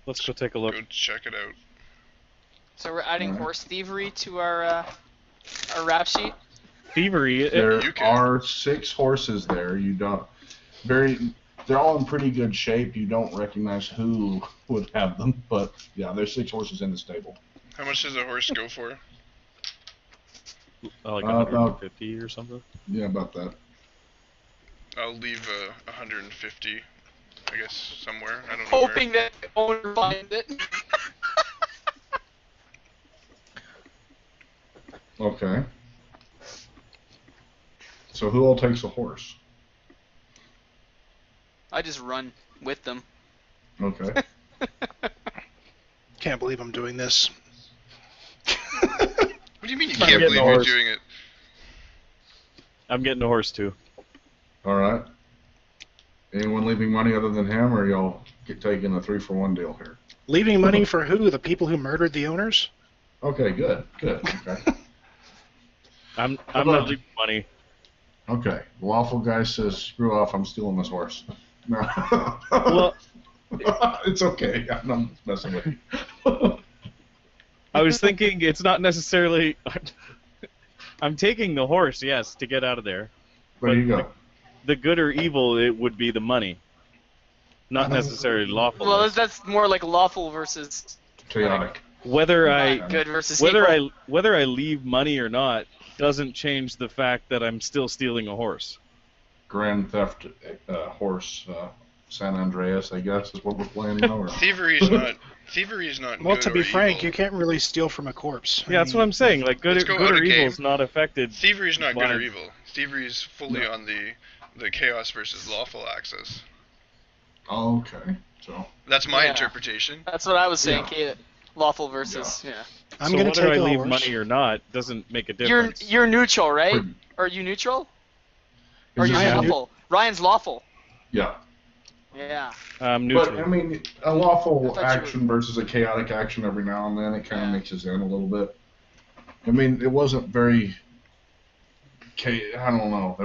[SPEAKER 4] Let's go take a look.
[SPEAKER 5] Go check it out.
[SPEAKER 3] So we're adding
[SPEAKER 1] Alright.
[SPEAKER 3] horse thievery to our rap sheet.
[SPEAKER 4] Thievery.
[SPEAKER 1] There
[SPEAKER 5] You can-
[SPEAKER 1] are 6 horses there. You don't. There's They're all in pretty good shape. You don't recognize who would have them, but yeah, there's 6 horses in the stable.
[SPEAKER 5] How much does a horse go for?
[SPEAKER 4] Like
[SPEAKER 1] About
[SPEAKER 4] 150 or something.
[SPEAKER 1] Yeah, about that.
[SPEAKER 5] I'll leave 150, I guess, somewhere. I don't know
[SPEAKER 3] Hoping that the owner finds it.
[SPEAKER 1] Okay. So who all takes a horse?
[SPEAKER 3] I just run with them.
[SPEAKER 1] Okay.
[SPEAKER 2] Can't believe I'm doing this.
[SPEAKER 5] What do you mean you
[SPEAKER 4] I'm
[SPEAKER 5] can't
[SPEAKER 4] getting
[SPEAKER 5] believe
[SPEAKER 4] a
[SPEAKER 5] you're
[SPEAKER 4] horse.
[SPEAKER 5] doing it?
[SPEAKER 4] I'm getting a horse too.
[SPEAKER 1] All right. Anyone leaving money other than him, or y'all taking a 3-for-1 deal here?
[SPEAKER 2] Leaving money for who? The people who murdered the owners?
[SPEAKER 1] Okay, good. Okay.
[SPEAKER 4] I'm
[SPEAKER 1] about-
[SPEAKER 4] not leaving money.
[SPEAKER 1] Okay. The lawful guy says, screw off, I'm stealing this horse. No.
[SPEAKER 4] Well,
[SPEAKER 1] it's okay. I'm not messing with you.
[SPEAKER 4] I was thinking it's not necessarily. I'm taking the horse, yes, to get out of there.
[SPEAKER 1] There you go.
[SPEAKER 4] The good or evil, it would be the money, not necessarily lawful.
[SPEAKER 3] Well, that's more like lawful versus
[SPEAKER 1] Chaotic.
[SPEAKER 4] Whether I
[SPEAKER 3] good versus
[SPEAKER 4] whether
[SPEAKER 3] evil.
[SPEAKER 4] whether I leave money or not doesn't change the fact that I'm still stealing a horse.
[SPEAKER 1] Grand Theft Horse San Andreas, I guess, is what we're playing now. Or?
[SPEAKER 5] Thievery is not
[SPEAKER 2] Well,
[SPEAKER 5] good
[SPEAKER 2] to be
[SPEAKER 5] or
[SPEAKER 2] frank,
[SPEAKER 5] evil.
[SPEAKER 2] you can't really steal from a corpse.
[SPEAKER 4] Yeah, that's what I'm saying. Like good
[SPEAKER 5] Let's go
[SPEAKER 4] or
[SPEAKER 5] out of
[SPEAKER 4] evil
[SPEAKER 5] game.
[SPEAKER 4] is not affected.
[SPEAKER 5] Thievery is not good
[SPEAKER 4] by-
[SPEAKER 5] or evil. Thievery is fully on the chaos versus lawful axis.
[SPEAKER 1] Okay. So.
[SPEAKER 5] That's my
[SPEAKER 3] Yeah.
[SPEAKER 5] interpretation.
[SPEAKER 3] That's what I was saying,
[SPEAKER 1] Yeah.
[SPEAKER 3] Kate. Lawful versus
[SPEAKER 2] I'm
[SPEAKER 4] so
[SPEAKER 2] gonna
[SPEAKER 4] whether
[SPEAKER 2] take
[SPEAKER 4] I
[SPEAKER 2] a
[SPEAKER 4] leave
[SPEAKER 2] horse.
[SPEAKER 4] money or not doesn't make a
[SPEAKER 3] You're
[SPEAKER 4] difference.
[SPEAKER 3] you're neutral, right?
[SPEAKER 1] Wait.
[SPEAKER 3] Are you neutral? Or
[SPEAKER 1] Is
[SPEAKER 3] you're
[SPEAKER 1] this-
[SPEAKER 3] lawful? Ryan's lawful.
[SPEAKER 1] Yeah.
[SPEAKER 3] Yeah.
[SPEAKER 4] I'm
[SPEAKER 1] But,
[SPEAKER 4] neutral.
[SPEAKER 1] I mean, a lawful
[SPEAKER 3] I thought you
[SPEAKER 1] action versus a chaotic action every now and then, it kind of
[SPEAKER 3] Yeah.
[SPEAKER 1] mixes in a little bit. I mean, it wasn't very... I don't know.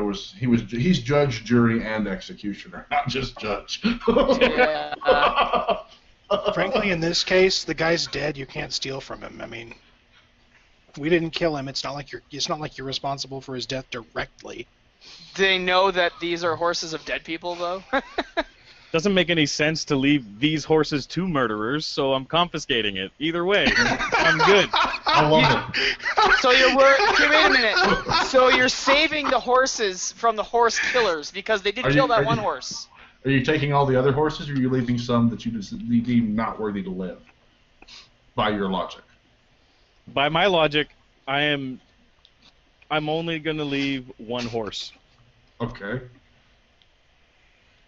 [SPEAKER 1] He's judge, jury, and executioner, not just judge.
[SPEAKER 3] Yeah.
[SPEAKER 2] Frankly, in this case, the guy's dead. You can't steal from him. I mean, we didn't kill him. It's not like you're responsible for his death directly.
[SPEAKER 3] Do they know that these are horses of dead people, though?
[SPEAKER 4] Doesn't make any sense to leave these horses to murderers, so I'm confiscating it. Either way, I'm good.
[SPEAKER 1] I love it.
[SPEAKER 3] So okay, wait a minute. So you're saving the horses from the horse killers because they did
[SPEAKER 1] Are
[SPEAKER 3] kill
[SPEAKER 1] you-
[SPEAKER 3] that
[SPEAKER 1] are
[SPEAKER 3] one
[SPEAKER 1] you-
[SPEAKER 3] horse.
[SPEAKER 1] Are you taking all the other horses, or are you leaving some that you deem not worthy to live? By your logic.
[SPEAKER 4] By my logic, I'm only gonna leave one horse.
[SPEAKER 1] Okay.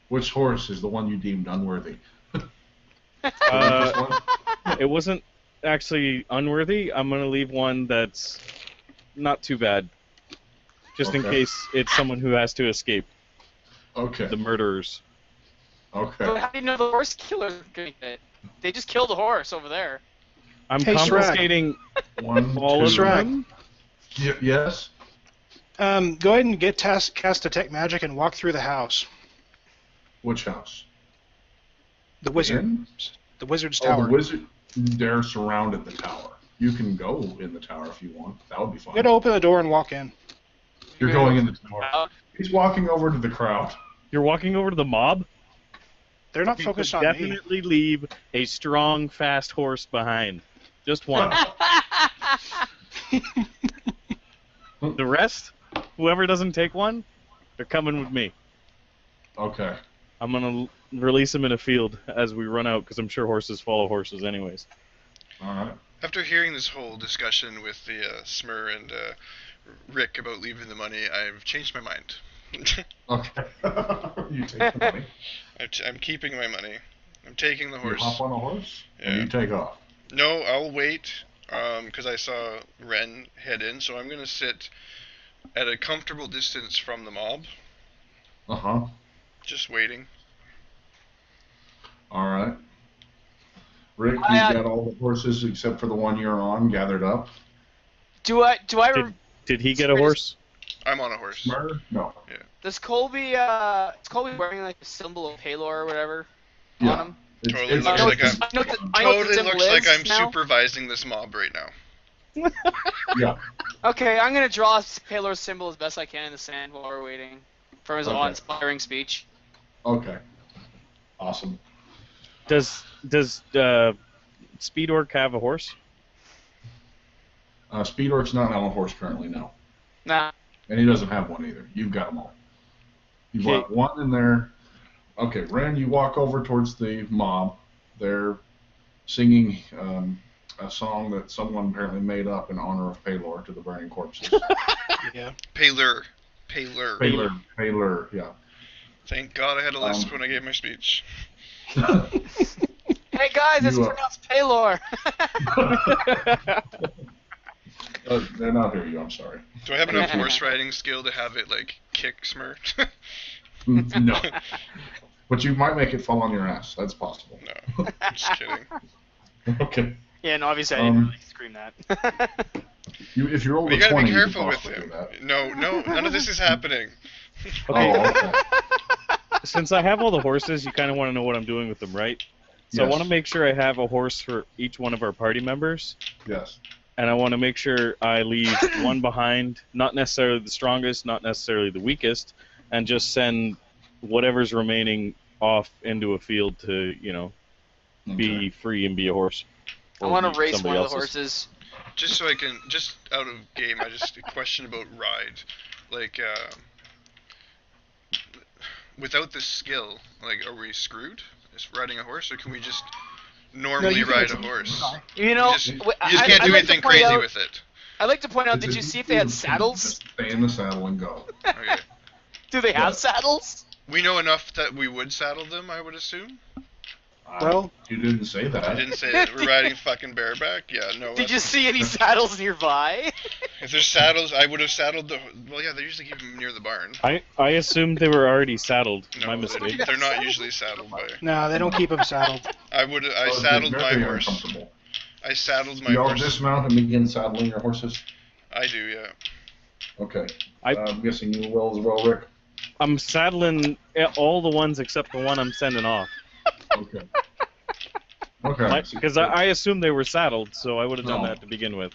[SPEAKER 1] Which horse is the one you deemed unworthy?
[SPEAKER 4] Uh,
[SPEAKER 1] This one?
[SPEAKER 4] it wasn't actually unworthy. I'm gonna leave one that's not too bad, just in
[SPEAKER 1] Okay.
[SPEAKER 4] case it's someone who has to escape
[SPEAKER 1] Okay.
[SPEAKER 4] the murderers.
[SPEAKER 3] But
[SPEAKER 1] Okay.
[SPEAKER 3] how do you know the horse killers are going to it? They just killed a horse over there.
[SPEAKER 4] I'm
[SPEAKER 2] Hey, Sragg.
[SPEAKER 4] confiscating
[SPEAKER 1] One,
[SPEAKER 4] all of
[SPEAKER 1] two.
[SPEAKER 2] Sragg.
[SPEAKER 1] Yes.
[SPEAKER 2] Go ahead and cast Detect Magic and walk through the house.
[SPEAKER 1] Which house?
[SPEAKER 2] The wizard.
[SPEAKER 1] In?
[SPEAKER 2] The wizard's
[SPEAKER 1] Oh,
[SPEAKER 2] tower.
[SPEAKER 1] the wizard. They're surrounded the tower. You can go in the tower if you want. That would be fun.
[SPEAKER 2] You gotta open the door and walk in.
[SPEAKER 1] You're going in the tower.
[SPEAKER 3] Uh,
[SPEAKER 1] He's walking over to the crowd.
[SPEAKER 4] You're walking over to the mob?
[SPEAKER 2] They're not
[SPEAKER 4] You
[SPEAKER 2] focused
[SPEAKER 4] could
[SPEAKER 2] on me.
[SPEAKER 4] definitely leave a strong, fast horse behind. Just one. The rest, whoever doesn't take one, they're coming with me.
[SPEAKER 1] Okay.
[SPEAKER 4] I'm gonna release them in a field as we run out, because I'm sure horses follow horses anyways.
[SPEAKER 1] All right.
[SPEAKER 5] After hearing this whole discussion with the Smurrrrh and Rick about leaving the money, I've changed my mind.
[SPEAKER 1] Okay. You take the money.
[SPEAKER 5] I'm keeping my money. I'm taking the
[SPEAKER 1] You
[SPEAKER 5] horse.
[SPEAKER 1] hop on a horse
[SPEAKER 5] Yeah.
[SPEAKER 1] and you take off.
[SPEAKER 5] No, I'll wait, because I saw Ren head in, so I'm going to sit at a comfortable distance from the mob,
[SPEAKER 1] Uh-huh.
[SPEAKER 5] just waiting.
[SPEAKER 1] All right. Rick, you
[SPEAKER 3] I,
[SPEAKER 1] got all the horses except for the one you're on gathered up.
[SPEAKER 3] do I
[SPEAKER 4] Did he get a horse?
[SPEAKER 5] I'm on a horse.
[SPEAKER 1] Smurrrrh? No.
[SPEAKER 3] does Colby is Colby wearing like a symbol of Halor or whatever on
[SPEAKER 1] Yeah.
[SPEAKER 3] him?
[SPEAKER 5] Totally
[SPEAKER 1] It's,
[SPEAKER 5] looks like I'm
[SPEAKER 3] I know what the
[SPEAKER 5] totally
[SPEAKER 3] symbol
[SPEAKER 5] looks like
[SPEAKER 3] is
[SPEAKER 5] I'm
[SPEAKER 3] now.
[SPEAKER 5] supervising this mob right now.
[SPEAKER 1] yeah.
[SPEAKER 3] Okay, I'm gonna draw Halor's symbol as best I can in the sand while we're waiting for his
[SPEAKER 1] Okay.
[SPEAKER 3] awe-inspiring speech.
[SPEAKER 1] Okay. Awesome.
[SPEAKER 4] Does Speed Orc have a horse?
[SPEAKER 1] Speed Orc's not on a horse currently, no.
[SPEAKER 3] Nah.
[SPEAKER 1] And he doesn't have one either. You've got them all. You've
[SPEAKER 4] Okay.
[SPEAKER 1] got one in there. Okay, Ren, you walk over towards the mob. They're singing a song that someone apparently made up in honor of Paylor to the burning corpses.
[SPEAKER 2] Yeah.
[SPEAKER 5] Paylor.
[SPEAKER 1] Paylor, yeah.
[SPEAKER 5] Thank God I had a list when I gave my speech.
[SPEAKER 3] Hey guys, it's
[SPEAKER 1] You,
[SPEAKER 3] pronounced Paylor.
[SPEAKER 1] They're not hear you, I'm sorry.
[SPEAKER 5] Do I have enough horse riding skill to have it, like, kick Smurrrrh?
[SPEAKER 1] No. But you might make it fall on your ass. That's possible.
[SPEAKER 5] No, I'm just kidding.
[SPEAKER 1] Okay.
[SPEAKER 3] Yeah, and obviously I didn't really scream that.
[SPEAKER 1] If you're over
[SPEAKER 5] But you gotta
[SPEAKER 1] 20,
[SPEAKER 5] be careful
[SPEAKER 1] you
[SPEAKER 5] with
[SPEAKER 1] can
[SPEAKER 5] him.
[SPEAKER 1] possibly do
[SPEAKER 5] No, none of this is happening.
[SPEAKER 4] Okay.
[SPEAKER 1] Oh, okay.
[SPEAKER 4] Since I have all the horses, you kind of want to know what I'm doing with them, right? So I
[SPEAKER 1] Yes.
[SPEAKER 4] want to make sure I have a horse for each one of our party members,
[SPEAKER 1] Yes.
[SPEAKER 4] and I want to make sure I leave one behind, not necessarily the strongest, not necessarily the weakest, and just send whatever's remaining off into a field to, be free and be a horse.
[SPEAKER 3] I
[SPEAKER 4] Or
[SPEAKER 3] want
[SPEAKER 4] be
[SPEAKER 3] to race
[SPEAKER 4] somebody
[SPEAKER 3] one of the
[SPEAKER 4] else's.
[SPEAKER 3] horses.
[SPEAKER 5] Just so I can, just out of game, I just a question about ride. Like, without this skill, like, are we screwed? Is riding a horse, or can we just normally
[SPEAKER 2] you can
[SPEAKER 5] ride a
[SPEAKER 2] actually
[SPEAKER 5] horse?
[SPEAKER 2] try.
[SPEAKER 3] You know,
[SPEAKER 5] You just can't do anything crazy with it.
[SPEAKER 3] I'd like to point out, did you see if they had saddles?
[SPEAKER 1] Just stay in the saddle and go.
[SPEAKER 5] Okay.
[SPEAKER 3] Do they have
[SPEAKER 1] Yeah.
[SPEAKER 3] saddles?
[SPEAKER 5] We know enough that we would saddle them, I would assume.
[SPEAKER 2] Well,
[SPEAKER 1] You didn't say that.
[SPEAKER 5] I didn't say that we're riding fucking bareback. Yeah, no.
[SPEAKER 3] Did you see any saddles nearby?
[SPEAKER 5] If there's saddles, I would have saddled the. Well, yeah, they usually keep them near the barn.
[SPEAKER 4] I assumed they were already saddled.
[SPEAKER 5] No,
[SPEAKER 4] My mistake.
[SPEAKER 5] they're not usually saddled by.
[SPEAKER 2] no, they don't keep them saddled.
[SPEAKER 5] I
[SPEAKER 1] Oh,
[SPEAKER 5] saddled
[SPEAKER 1] they're
[SPEAKER 5] my
[SPEAKER 1] very
[SPEAKER 5] horse.
[SPEAKER 1] uncomfortable.
[SPEAKER 5] I saddled my
[SPEAKER 1] You all
[SPEAKER 5] horse.
[SPEAKER 1] dismount and begin saddling your horses?
[SPEAKER 5] I do, yeah.
[SPEAKER 1] Okay.
[SPEAKER 4] I-
[SPEAKER 1] I'm guessing you will as well, Rick?
[SPEAKER 4] I'm saddling all the ones except the one I'm sending off.
[SPEAKER 1] Okay. Okay.
[SPEAKER 4] Because I assumed they were saddled, so I would have done
[SPEAKER 1] No.
[SPEAKER 4] that to begin with.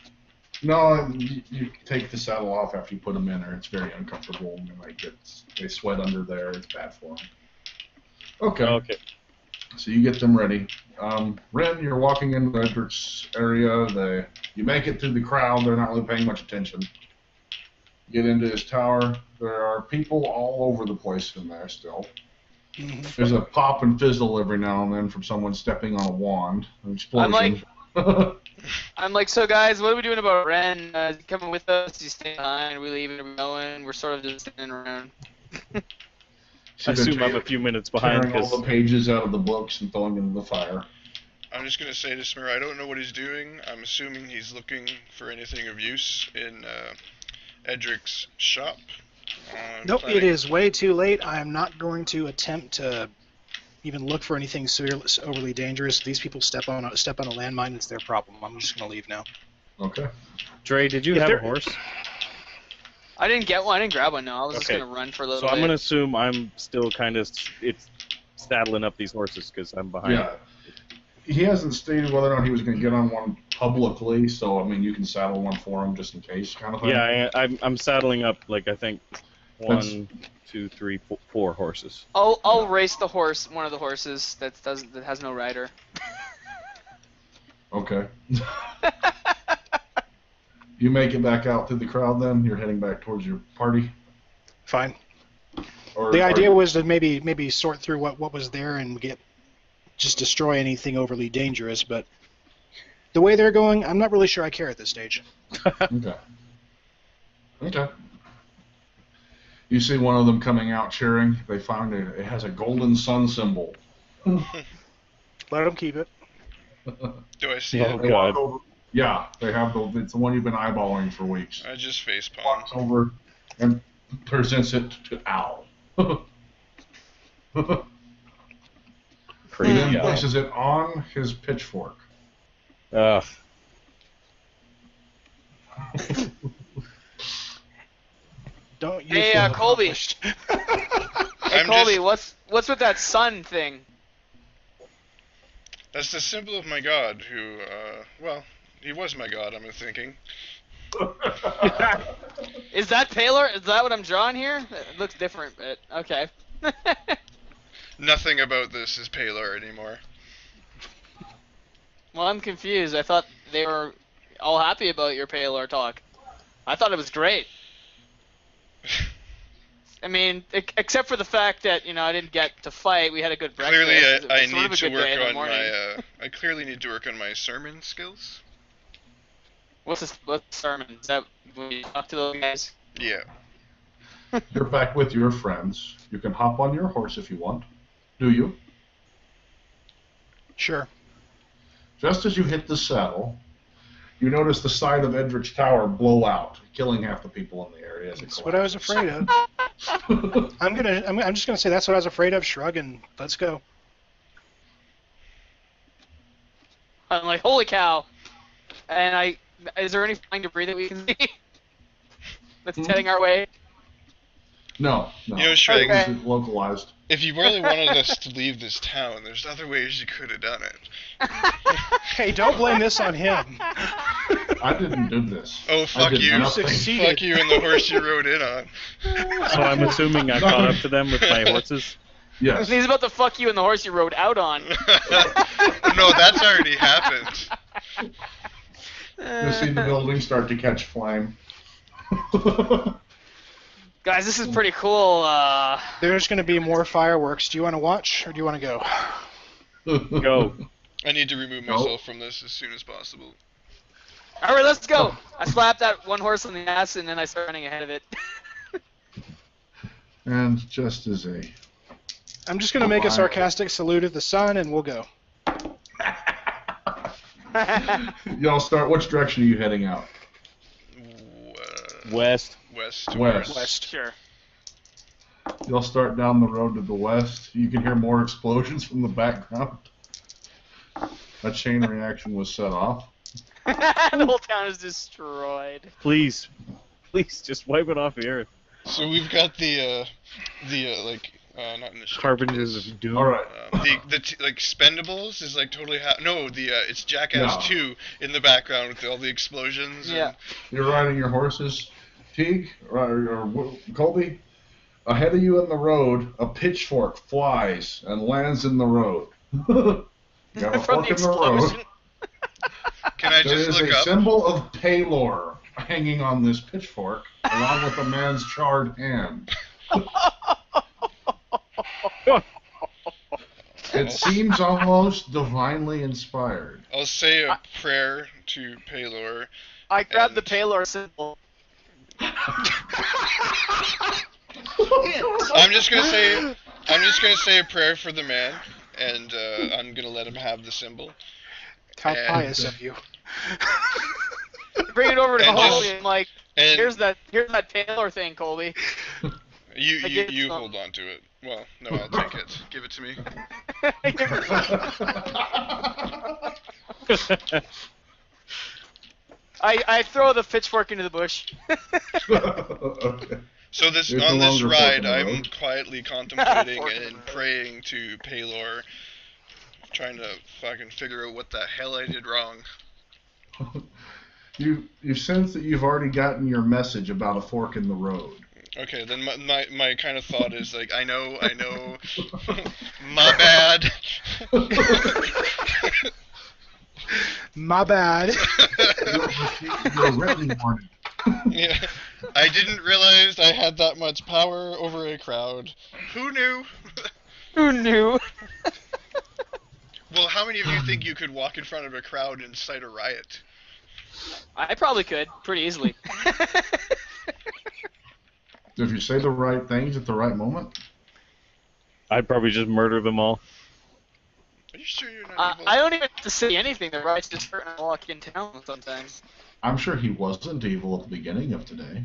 [SPEAKER 1] No, you take the saddle off after you put them in, or it's very uncomfortable, and they sweat under there. It's bad for them. Okay.
[SPEAKER 4] Okay.
[SPEAKER 1] So you get them ready. Ren, you're walking into Edric's area. You make it through the crowd. They're not really paying much attention. Get into his tower. There are people all over the place in there still.
[SPEAKER 2] Mhm.
[SPEAKER 1] There's a pop and fizzle every now and then from someone stepping on a wand. An explosion.
[SPEAKER 3] I'm like, so guys, what are we doing about Ren? Is he coming with us? Is he staying behind? Are we leaving? Are we going? We're sort of just standing around.
[SPEAKER 4] I assume I'm a few minutes behind
[SPEAKER 1] tearing all
[SPEAKER 4] because
[SPEAKER 1] the pages out of the books and throwing them in the fire.
[SPEAKER 5] I'm just gonna say to Smurrrrh, I don't know what he's doing. I'm assuming he's looking for anything of use in Edric's shop. I'm
[SPEAKER 2] Nope,
[SPEAKER 5] planning-
[SPEAKER 2] it is way too late. I am not going to attempt to even look for anything overly dangerous. These people step on a landmine. It's their problem. I'm just going to leave now.
[SPEAKER 1] Okay.
[SPEAKER 4] Dre, did you
[SPEAKER 2] If
[SPEAKER 4] have a
[SPEAKER 2] they're-
[SPEAKER 4] horse?
[SPEAKER 3] I didn't get one. I didn't grab one. No, I was just
[SPEAKER 4] Okay.
[SPEAKER 3] gonna run for a little
[SPEAKER 4] So I'm
[SPEAKER 3] bit.
[SPEAKER 4] gonna assume I'm still kind of saddling up these horses because I'm behind.
[SPEAKER 1] Yeah. He hasn't stated whether or not he was going to get on one publicly, so I mean you can saddle one for him just in case, kind of thing.
[SPEAKER 4] Yeah, I'm saddling up like I think
[SPEAKER 1] That's-
[SPEAKER 4] 1, 2, 3, 4 horses.
[SPEAKER 3] I'll race the horse, one of the horses that has no rider.
[SPEAKER 1] Okay. You make it back out through the crowd then? You're heading back towards your party?
[SPEAKER 2] Fine.
[SPEAKER 1] Or
[SPEAKER 2] The
[SPEAKER 1] are
[SPEAKER 2] idea
[SPEAKER 1] you-
[SPEAKER 2] was to maybe sort through what was there and just destroy anything overly dangerous, but the way they're going, I'm not really sure I care at this stage.
[SPEAKER 1] Okay. Okay. You see one of them coming out cheering. They found it has a golden sun symbol.
[SPEAKER 2] Let them keep it.
[SPEAKER 5] Do I see
[SPEAKER 4] Oh,
[SPEAKER 5] it?
[SPEAKER 1] They
[SPEAKER 4] God.
[SPEAKER 1] walk over. Yeah, they have it's the one you've been eyeballing for weeks.
[SPEAKER 5] I just facepalm.
[SPEAKER 1] Walks over and presents it to Al. He
[SPEAKER 4] Crazy
[SPEAKER 1] then
[SPEAKER 4] guy.
[SPEAKER 1] places it on his pitchfork.
[SPEAKER 4] Ugh.
[SPEAKER 2] Don't you
[SPEAKER 3] Hey,
[SPEAKER 2] feel
[SPEAKER 3] Colby.
[SPEAKER 2] accomplished.
[SPEAKER 3] Hey,
[SPEAKER 5] I'm
[SPEAKER 3] Colby,
[SPEAKER 5] just-
[SPEAKER 3] what's with that sun thing?
[SPEAKER 5] That's the symbol of my god, who, well, he was my god, I'm thinking.
[SPEAKER 3] Is that Paylor? Is that what I'm drawing here? It looks different, but okay.
[SPEAKER 5] Nothing about this is Paylor anymore.
[SPEAKER 3] Well, I'm confused. I thought they were all happy about your Paylor talk. I thought it was great. I mean, except for the fact that I didn't get to fight. We had a good breakfast.
[SPEAKER 5] Clearly,
[SPEAKER 3] It was
[SPEAKER 5] I
[SPEAKER 3] sort of
[SPEAKER 5] need
[SPEAKER 3] a
[SPEAKER 5] to
[SPEAKER 3] good
[SPEAKER 5] work
[SPEAKER 3] day in the
[SPEAKER 5] on
[SPEAKER 3] morning.
[SPEAKER 5] my. I clearly need to work on my sermon skills.
[SPEAKER 3] What's the sermon? Is that when you talk to those guys?
[SPEAKER 5] Yeah.
[SPEAKER 1] You're back with your friends. You can hop on your horse if you want. Do you?
[SPEAKER 2] Sure.
[SPEAKER 1] Just as you hit the saddle, you notice the side of Edric's tower blow out, killing half the people in the area as it
[SPEAKER 2] That's what I was
[SPEAKER 1] collapses.
[SPEAKER 2] afraid of. I'm just gonna say that's what I was afraid of. Shrug and let's go.
[SPEAKER 3] I'm like, holy cow! And is there any flying debris that we can see that's heading our way?
[SPEAKER 1] No.
[SPEAKER 5] You know, Sragg,
[SPEAKER 3] Okay.
[SPEAKER 1] It's localized.
[SPEAKER 5] if you really wanted us to leave this town, there's other ways you could have done it.
[SPEAKER 2] Hey, don't blame this on him.
[SPEAKER 1] I didn't do this.
[SPEAKER 5] Oh,
[SPEAKER 1] I
[SPEAKER 5] fuck
[SPEAKER 1] did
[SPEAKER 5] you.
[SPEAKER 1] nothing.
[SPEAKER 2] Succeeded.
[SPEAKER 5] Fuck you and the horse you rode in on.
[SPEAKER 4] So I'm assuming I caught up to them with my horses.
[SPEAKER 1] Yes.
[SPEAKER 3] He's about to fuck you and the horse you rode out on.
[SPEAKER 5] No, that's already happened.
[SPEAKER 1] You see the building start to catch flame.
[SPEAKER 3] Guys, this is pretty cool.
[SPEAKER 2] There's gonna be more fireworks. Do you want to watch or do you want to go?
[SPEAKER 4] Go.
[SPEAKER 5] I need to remove
[SPEAKER 1] No.
[SPEAKER 5] myself from this as soon as possible.
[SPEAKER 3] All right, let's go. I slapped that one horse on the ass and then I start running ahead of it.
[SPEAKER 1] And just as a...
[SPEAKER 2] I'm just gonna make a sarcastic salute of the sun and we'll go.
[SPEAKER 1] Y'all start... Which direction are you heading out?
[SPEAKER 4] West.
[SPEAKER 5] West.
[SPEAKER 1] West.
[SPEAKER 3] Sure.
[SPEAKER 1] Y'all start down the road to the west. You can hear more explosions from the background. A chain reaction was set off.
[SPEAKER 3] The whole town is destroyed.
[SPEAKER 4] Please. Please, just wipe it off the earth.
[SPEAKER 5] So we've got the not initiative.
[SPEAKER 4] Harbingers of Doom.
[SPEAKER 1] All right.
[SPEAKER 5] Like Spendables is like totally no it's Jackass
[SPEAKER 1] No.
[SPEAKER 5] 2 in the background with all the explosions.
[SPEAKER 3] Yeah.
[SPEAKER 1] You're riding your horses. Teague or Colby, ahead of you in the road, a pitchfork flies and lands in the road. You have a
[SPEAKER 3] From
[SPEAKER 1] fork
[SPEAKER 3] the
[SPEAKER 1] in the road.
[SPEAKER 3] explosion.
[SPEAKER 5] Can I
[SPEAKER 1] There
[SPEAKER 5] just
[SPEAKER 1] is
[SPEAKER 5] look
[SPEAKER 1] a
[SPEAKER 5] up?
[SPEAKER 1] symbol of Paylor hanging on this pitchfork, along with a man's charred hand. It seems almost divinely inspired.
[SPEAKER 5] I'll say a prayer to Paylor.
[SPEAKER 3] I grabbed the
[SPEAKER 5] And-
[SPEAKER 3] Paylor symbol.
[SPEAKER 5] I'm just gonna say a prayer for the man, and I'm gonna let him have the symbol.
[SPEAKER 2] How
[SPEAKER 5] And-
[SPEAKER 2] pious of you.
[SPEAKER 3] Bring it over to
[SPEAKER 5] And
[SPEAKER 3] Colby
[SPEAKER 5] just-
[SPEAKER 3] and like,
[SPEAKER 5] And
[SPEAKER 3] here's that Paylor thing, Colby. I give it
[SPEAKER 5] you
[SPEAKER 3] some.
[SPEAKER 5] hold on to it. Well, no, I'll take it. Give it to me.
[SPEAKER 3] I throw the pitchfork into the bush.
[SPEAKER 1] Okay.
[SPEAKER 5] So this
[SPEAKER 1] There's
[SPEAKER 5] on
[SPEAKER 1] no
[SPEAKER 5] this
[SPEAKER 1] longer fork
[SPEAKER 5] ride,
[SPEAKER 1] in the
[SPEAKER 5] I'm
[SPEAKER 1] road.
[SPEAKER 5] quietly contemplating
[SPEAKER 3] Fork in the
[SPEAKER 5] and
[SPEAKER 3] road.
[SPEAKER 5] praying to Paylor, trying to fucking figure out what the hell I did wrong.
[SPEAKER 1] You sense that you've already gotten your message about a fork in the road.
[SPEAKER 5] Okay, then my kind of thought is like, I know, my bad.
[SPEAKER 2] My bad.
[SPEAKER 1] Your written warning.
[SPEAKER 5] Yeah, I didn't realize I had that much power over a crowd. Who knew?
[SPEAKER 3] Who knew?
[SPEAKER 5] Well, how many of you think you could walk in front of a crowd and incite a riot?
[SPEAKER 3] I probably could, pretty easily.
[SPEAKER 1] If you say the right things at the right moment,
[SPEAKER 4] I'd probably just murder them all.
[SPEAKER 5] Are you sure you're not evil?
[SPEAKER 3] I don't even have to say anything. The right's just starting to walk in town sometimes.
[SPEAKER 1] I'm sure he wasn't evil at the beginning of today.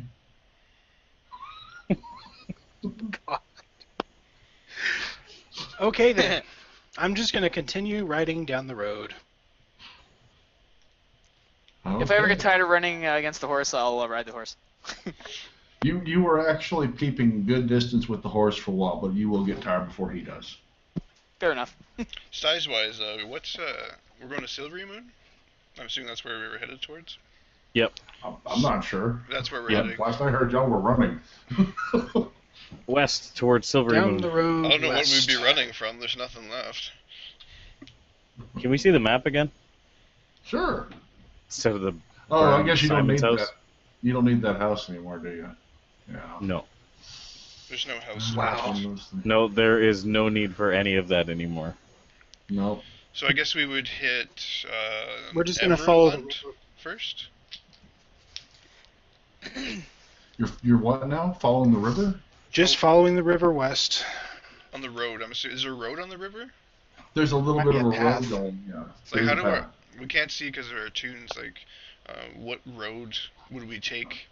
[SPEAKER 2] Okay then. I'm just gonna continue riding down the road.
[SPEAKER 3] If I ever
[SPEAKER 1] Okay.
[SPEAKER 3] get tired of running against the horse, I'll ride the horse.
[SPEAKER 1] You were actually keeping good distance with the horse for a while, but you will get tired before he does.
[SPEAKER 3] Fair enough.
[SPEAKER 5] Size-wise, we're going to Silvery Moon? I'm assuming that's where we were headed towards?
[SPEAKER 4] Yep.
[SPEAKER 1] I'm not sure.
[SPEAKER 5] That's where we're
[SPEAKER 4] Yeah.
[SPEAKER 5] heading.
[SPEAKER 1] Last I heard, y'all were running.
[SPEAKER 4] West towards Silvery
[SPEAKER 2] Down
[SPEAKER 4] Moon.
[SPEAKER 2] the road.
[SPEAKER 5] I don't know
[SPEAKER 2] west.
[SPEAKER 5] what we'd be running from. There's nothing left.
[SPEAKER 4] Can we see the map again?
[SPEAKER 1] Sure.
[SPEAKER 4] Instead of the
[SPEAKER 1] Oh, I
[SPEAKER 4] burned
[SPEAKER 1] guess you don't
[SPEAKER 4] Simon's
[SPEAKER 1] need
[SPEAKER 4] house?
[SPEAKER 1] that. You don't need that house anymore, do you? Yeah.
[SPEAKER 4] No.
[SPEAKER 5] There's no house.
[SPEAKER 2] Wow.
[SPEAKER 4] No, there is no need for any of that anymore.
[SPEAKER 1] No.
[SPEAKER 5] So I guess we would hit.
[SPEAKER 2] We're just gonna follow the
[SPEAKER 5] Everland first.
[SPEAKER 1] You're what now? Following the river?
[SPEAKER 2] Just following the river west.
[SPEAKER 5] On the road. I'm assuming. Is there a road on the river?
[SPEAKER 1] There's a little
[SPEAKER 2] Might
[SPEAKER 1] bit
[SPEAKER 2] be
[SPEAKER 1] of
[SPEAKER 2] a
[SPEAKER 1] a road
[SPEAKER 2] path.
[SPEAKER 1] going. Yeah.
[SPEAKER 5] Like
[SPEAKER 1] There's
[SPEAKER 5] how
[SPEAKER 1] a
[SPEAKER 5] do
[SPEAKER 1] path.
[SPEAKER 5] we can't see because there are tunes. Like, what road would we take?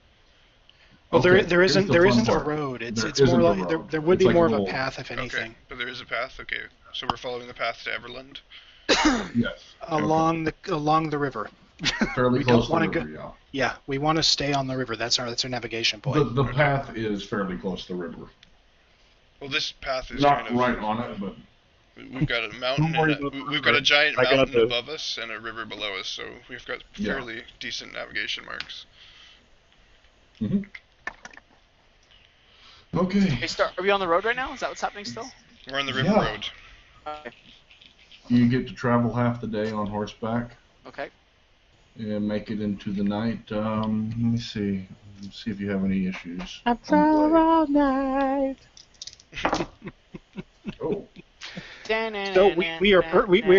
[SPEAKER 2] Well,
[SPEAKER 1] Okay,
[SPEAKER 2] there
[SPEAKER 1] here's
[SPEAKER 2] isn't
[SPEAKER 1] the
[SPEAKER 2] there
[SPEAKER 1] fun
[SPEAKER 2] isn't a
[SPEAKER 1] part.
[SPEAKER 2] road. It's
[SPEAKER 1] There
[SPEAKER 2] more
[SPEAKER 1] isn't a
[SPEAKER 2] like
[SPEAKER 1] road.
[SPEAKER 2] there would
[SPEAKER 1] It's
[SPEAKER 2] be
[SPEAKER 1] like
[SPEAKER 2] more
[SPEAKER 1] a
[SPEAKER 2] of a
[SPEAKER 1] little-
[SPEAKER 2] path if
[SPEAKER 5] Okay,
[SPEAKER 2] anything
[SPEAKER 5] but there is a path. Okay, so we're following the path to Everland.
[SPEAKER 1] Yes.
[SPEAKER 2] along the river.
[SPEAKER 1] Fairly
[SPEAKER 2] we
[SPEAKER 1] close
[SPEAKER 2] don't
[SPEAKER 1] to
[SPEAKER 2] wanna
[SPEAKER 1] the river,
[SPEAKER 2] Yeah, we want to stay on the river. That's our navigation
[SPEAKER 1] yeah.
[SPEAKER 2] point.
[SPEAKER 1] The path is fairly close to the river.
[SPEAKER 5] Well, this path is
[SPEAKER 1] Not
[SPEAKER 5] kind of
[SPEAKER 1] right on it, but
[SPEAKER 5] We've got a mountain.
[SPEAKER 4] Don't worry
[SPEAKER 5] And
[SPEAKER 4] about the
[SPEAKER 5] we've got a
[SPEAKER 4] river.
[SPEAKER 5] giant
[SPEAKER 4] I got
[SPEAKER 5] mountain
[SPEAKER 4] this.
[SPEAKER 5] above us and a river below us, so we've got
[SPEAKER 1] Yeah.
[SPEAKER 5] fairly decent navigation marks.
[SPEAKER 1] okay.
[SPEAKER 3] Hey, are we on the road right now? Is that what's happening still?
[SPEAKER 5] We're on the river
[SPEAKER 1] Yeah.
[SPEAKER 5] road.
[SPEAKER 3] Okay.
[SPEAKER 1] You get to travel half the day on horseback
[SPEAKER 3] Okay.
[SPEAKER 1] and make it into the night. Let me see. Let's see if you have any issues.
[SPEAKER 4] I
[SPEAKER 1] on the
[SPEAKER 4] drove
[SPEAKER 1] way.
[SPEAKER 4] all night.
[SPEAKER 1] Oh.
[SPEAKER 2] So we are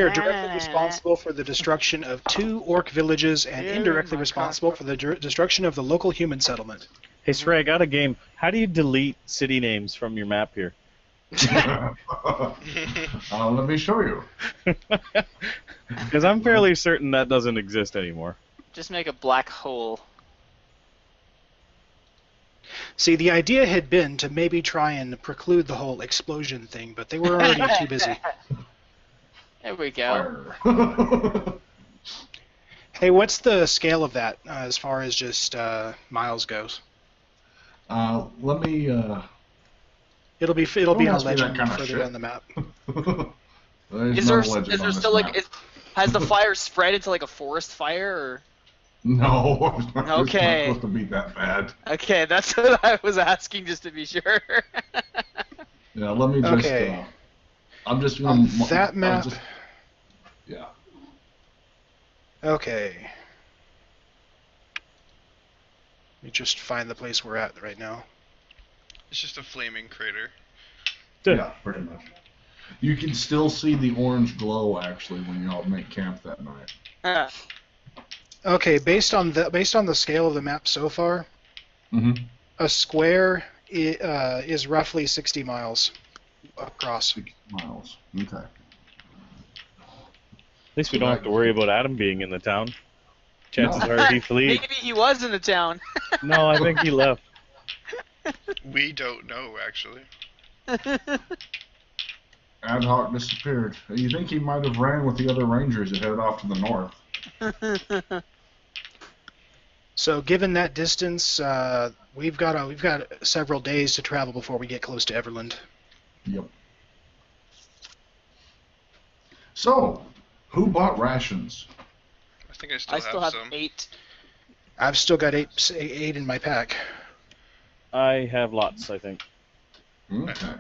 [SPEAKER 2] directly responsible for the destruction of 2 orc villages and indirectly responsible for the destruction of the local human settlement.
[SPEAKER 4] Hey, Sragg, out of game. How do you delete city names from your map here?
[SPEAKER 1] Let me show you.
[SPEAKER 4] Because I'm fairly certain that doesn't exist anymore.
[SPEAKER 3] Just make a black hole.
[SPEAKER 2] See, the idea had been to maybe try and preclude the whole explosion thing, but they were already too busy.
[SPEAKER 3] There we go.
[SPEAKER 1] Fire.
[SPEAKER 2] Hey, what's the scale of that as far as just miles goes?
[SPEAKER 1] Let me.
[SPEAKER 2] It'll be
[SPEAKER 1] Don't
[SPEAKER 2] on a
[SPEAKER 1] ask me that
[SPEAKER 2] legend
[SPEAKER 1] kind of
[SPEAKER 2] further
[SPEAKER 1] shit.
[SPEAKER 2] down the map.
[SPEAKER 1] There's
[SPEAKER 3] Is
[SPEAKER 1] no
[SPEAKER 3] there
[SPEAKER 1] legend
[SPEAKER 3] is there
[SPEAKER 1] on
[SPEAKER 3] still
[SPEAKER 1] this
[SPEAKER 3] like
[SPEAKER 1] map.
[SPEAKER 3] has the fire spread into like a forest fire? Or?
[SPEAKER 1] No, it's not,
[SPEAKER 3] Okay.
[SPEAKER 1] it's not supposed to be that bad.
[SPEAKER 3] Okay, that's what I was asking just to be sure.
[SPEAKER 1] Yeah, let me just.
[SPEAKER 2] Okay.
[SPEAKER 1] I'm just
[SPEAKER 2] On
[SPEAKER 1] gonna.
[SPEAKER 2] that map.
[SPEAKER 1] Yeah.
[SPEAKER 2] Okay. Let me just find the place we're at right now.
[SPEAKER 5] It's just a flaming crater.
[SPEAKER 1] Yeah, pretty much. You can still see the orange glow actually when y'all make camp that night.
[SPEAKER 2] Okay, based on the scale of the map so far,
[SPEAKER 1] Mm-hmm.
[SPEAKER 2] a square is roughly 60 miles across.
[SPEAKER 1] 6 miles. Okay.
[SPEAKER 4] At least we don't have to worry about Adam being in the town. Chances
[SPEAKER 1] No.
[SPEAKER 4] are he fled.
[SPEAKER 3] Maybe he was in the town.
[SPEAKER 4] No, I think he left.
[SPEAKER 5] We don't know, actually.
[SPEAKER 1] Ad hoc disappeared. You think he might have ran with the other rangers that headed off to the north?
[SPEAKER 2] So, given that distance, we've got several days to travel before we get close to Everland.
[SPEAKER 1] Yep. So, who bought rations?
[SPEAKER 5] I think I
[SPEAKER 3] I still have
[SPEAKER 5] some.
[SPEAKER 3] 8.
[SPEAKER 2] I've still got eight in my pack.
[SPEAKER 4] I have lots, I think.
[SPEAKER 1] Okay.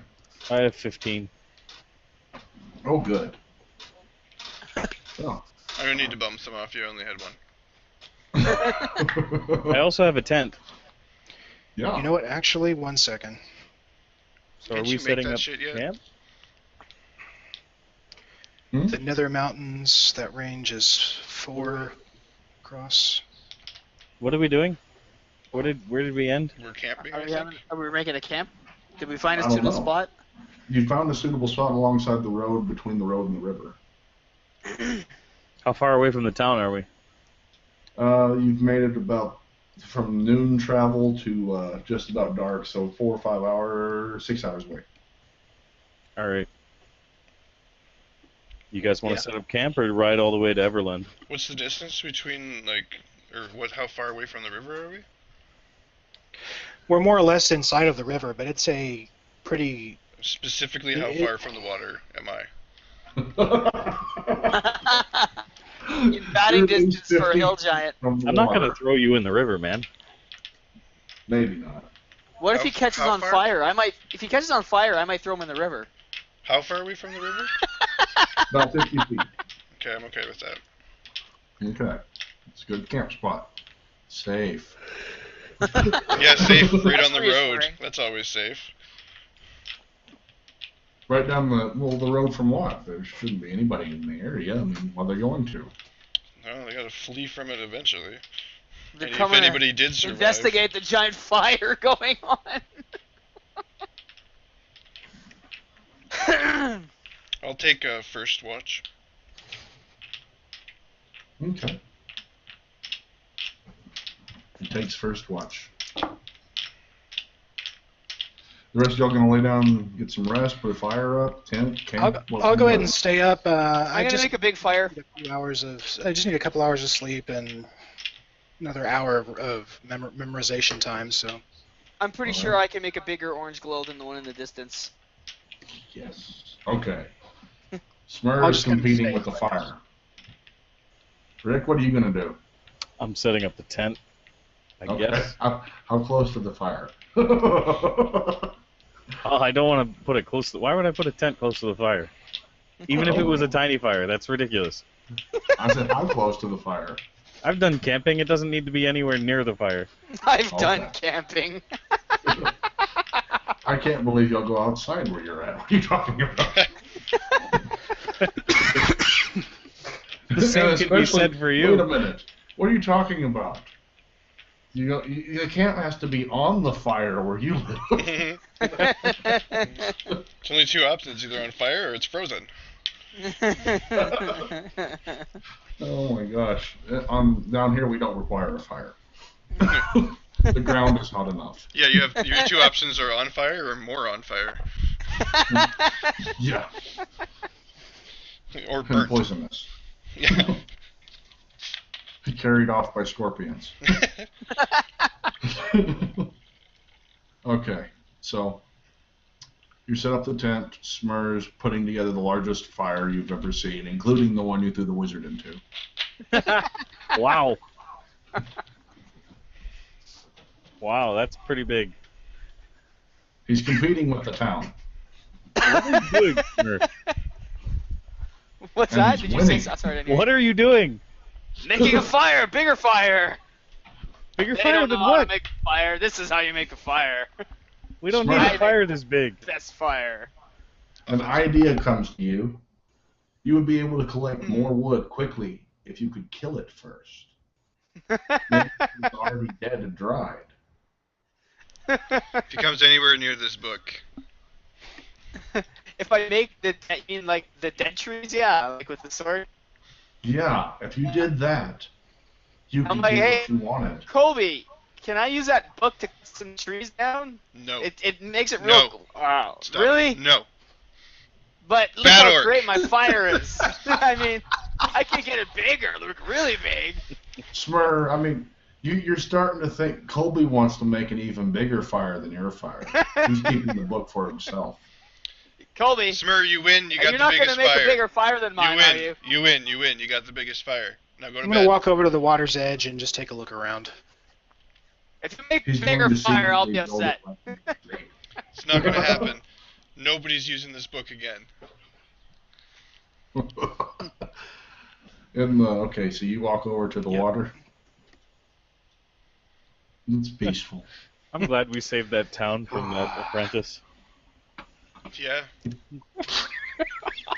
[SPEAKER 4] I have 15.
[SPEAKER 1] Oh, good. Oh.
[SPEAKER 5] I'm gonna need to bum some off. You only had one.
[SPEAKER 4] I also have a tent.
[SPEAKER 1] Yeah.
[SPEAKER 2] You know what? Actually, 1 second.
[SPEAKER 4] So
[SPEAKER 5] Can't
[SPEAKER 4] are we
[SPEAKER 5] you make
[SPEAKER 4] setting
[SPEAKER 5] that
[SPEAKER 4] up
[SPEAKER 5] shit yet?
[SPEAKER 4] camp?
[SPEAKER 2] The Nether Mountains, that range is 4 across.
[SPEAKER 4] What are we doing? Where did we end?
[SPEAKER 5] We're camping,
[SPEAKER 3] Are
[SPEAKER 5] I
[SPEAKER 3] we,
[SPEAKER 5] think.
[SPEAKER 3] are we making a camp? Did we find a
[SPEAKER 1] I don't
[SPEAKER 3] suitable
[SPEAKER 1] know.
[SPEAKER 3] spot?
[SPEAKER 1] You found a suitable spot alongside the road, between the road and the river.
[SPEAKER 4] How far away from the town are we?
[SPEAKER 1] You've made it about from noon travel to just about dark, so 4 or 5 hours, 6 hours away.
[SPEAKER 4] All right. You guys want
[SPEAKER 2] Yeah.
[SPEAKER 4] to set up camp or ride all the way to Everland?
[SPEAKER 5] What's the distance between, like, or what? How far away from the river are we?
[SPEAKER 2] We're more or less inside of the river, but it's a pretty...
[SPEAKER 5] Specifically, how
[SPEAKER 2] It-
[SPEAKER 5] far from the water am I?
[SPEAKER 3] In batting distance for a hill giant.
[SPEAKER 4] I'm not going to throw you in the river, man.
[SPEAKER 1] Maybe not.
[SPEAKER 3] What if he catches
[SPEAKER 5] how
[SPEAKER 3] on
[SPEAKER 5] far?
[SPEAKER 3] fire? If he catches on fire, I might throw him in the river.
[SPEAKER 5] How far are we from the river?
[SPEAKER 1] About 50 feet.
[SPEAKER 5] Okay, I'm okay with that.
[SPEAKER 1] Okay. It's a good camp spot. Safe.
[SPEAKER 5] Yeah, safe, right on the
[SPEAKER 3] That's
[SPEAKER 5] road.
[SPEAKER 3] reassuring.
[SPEAKER 5] That's always safe.
[SPEAKER 1] Right down the road from what? There shouldn't be anybody in the area. I mean, what they're going to.
[SPEAKER 5] No, they gotta flee from it eventually.
[SPEAKER 3] They're
[SPEAKER 5] And if
[SPEAKER 3] coming to
[SPEAKER 5] anybody did survive,
[SPEAKER 3] investigate the giant fire going on.
[SPEAKER 5] I'll take first watch.
[SPEAKER 1] Okay. He takes first watch. The rest of y'all gonna lay down, get some rest, put a fire up, tent, camp.
[SPEAKER 2] I'll go ahead and stay up.
[SPEAKER 3] I'm gonna make a big fire.
[SPEAKER 2] I just need a couple hours of sleep and another hour of memorization time. So
[SPEAKER 3] I'm pretty sure I can make a bigger orange glow than the one in the distance.
[SPEAKER 1] Yes. Okay.
[SPEAKER 2] I'll
[SPEAKER 1] Smurrrrh is
[SPEAKER 2] just kind of
[SPEAKER 1] competing
[SPEAKER 2] stay
[SPEAKER 1] with the
[SPEAKER 2] like
[SPEAKER 1] fire. Rick, what are you gonna do?
[SPEAKER 4] I'm setting up the tent, I guess.
[SPEAKER 1] How close to the fire?
[SPEAKER 4] Oh, I don't want to put it close to... Why would I put a tent close to the fire? Even if it was a tiny fire, that's ridiculous.
[SPEAKER 1] I said, how close to the fire?
[SPEAKER 4] I've done camping, it doesn't need to be anywhere near the fire.
[SPEAKER 3] I've
[SPEAKER 1] Okay.
[SPEAKER 3] done camping.
[SPEAKER 1] I can't believe y'all go outside where you're at. What are you talking about?
[SPEAKER 4] The same could be
[SPEAKER 1] Especially-
[SPEAKER 4] said for you.
[SPEAKER 1] Wait a minute. What are you talking about? The camp has to be on the fire where you live.
[SPEAKER 5] It's only two options: either on fire or it's frozen.
[SPEAKER 1] Oh my gosh. Down here we don't require a fire. The ground is hot enough.
[SPEAKER 5] Yeah, your two options are on fire or more on fire,
[SPEAKER 1] Yeah.
[SPEAKER 5] or
[SPEAKER 1] And
[SPEAKER 5] burnt.
[SPEAKER 1] poisonous.
[SPEAKER 5] Yeah.
[SPEAKER 1] Carried off by scorpions. Okay, so you set up the tent. Smurrrrh's putting together the largest fire you've ever seen, including the one you threw the wizard into.
[SPEAKER 4] Wow. Wow, that's pretty big.
[SPEAKER 1] He's competing with the town.
[SPEAKER 4] What are you doing, Smurrrrh?
[SPEAKER 3] What's
[SPEAKER 1] And
[SPEAKER 3] that?
[SPEAKER 1] he's
[SPEAKER 3] Did you
[SPEAKER 1] winning.
[SPEAKER 3] say? Sorry, I didn't hear
[SPEAKER 4] What are you doing?
[SPEAKER 3] you. Making a fire, bigger fire.
[SPEAKER 4] Bigger
[SPEAKER 3] They
[SPEAKER 4] fire
[SPEAKER 3] don't
[SPEAKER 4] than
[SPEAKER 3] know how to
[SPEAKER 4] what?
[SPEAKER 3] make a fire. This is how you make a fire.
[SPEAKER 4] We don't need
[SPEAKER 1] Smurrrrh.
[SPEAKER 4] a fire this big.
[SPEAKER 3] Best fire.
[SPEAKER 1] An idea comes to you. You would be able to collect more wood quickly if you could kill it first. Maybe it's already dead and dried.
[SPEAKER 5] If he comes anywhere near this book,
[SPEAKER 3] If I make you mean like the dead trees? Yeah, like with the sword.
[SPEAKER 1] Yeah, if you did that, you
[SPEAKER 3] I'm
[SPEAKER 1] could
[SPEAKER 3] like,
[SPEAKER 1] get
[SPEAKER 3] hey,
[SPEAKER 1] what you wanted.
[SPEAKER 3] Colby, can I use that book to cut some trees down?
[SPEAKER 5] no.
[SPEAKER 3] It makes it
[SPEAKER 5] No.
[SPEAKER 3] real. Wow.
[SPEAKER 5] Stop.
[SPEAKER 3] Really?
[SPEAKER 5] No.
[SPEAKER 3] But look
[SPEAKER 5] Bad
[SPEAKER 3] how
[SPEAKER 5] orc.
[SPEAKER 3] great my fire is. I mean, I can get it bigger, look really big.
[SPEAKER 1] Smurrrrh, I mean, you're starting to think Colby wants to make an even bigger fire than your fire. He's keeping the book for himself.
[SPEAKER 3] Colby,
[SPEAKER 5] Smurrrh, you win. You got
[SPEAKER 3] you're
[SPEAKER 5] the
[SPEAKER 3] not going
[SPEAKER 5] biggest
[SPEAKER 3] to make
[SPEAKER 5] fire.
[SPEAKER 3] a bigger fire than mine,
[SPEAKER 5] you
[SPEAKER 3] are
[SPEAKER 5] win.
[SPEAKER 3] you?
[SPEAKER 5] You win. You win. You got the biggest fire. Now go to
[SPEAKER 2] I'm
[SPEAKER 5] bed.
[SPEAKER 2] gonna walk over to the water's edge and just take a look around.
[SPEAKER 3] If you make
[SPEAKER 1] He's
[SPEAKER 3] a bigger
[SPEAKER 1] going to
[SPEAKER 3] fire, I'll be
[SPEAKER 1] secretly build
[SPEAKER 3] upset.
[SPEAKER 1] it.
[SPEAKER 5] It's not going to happen. Nobody's using this book again.
[SPEAKER 1] Okay, so you walk over to the water. It's peaceful.
[SPEAKER 4] I'm glad we saved that town from that apprentice.
[SPEAKER 5] Yeah.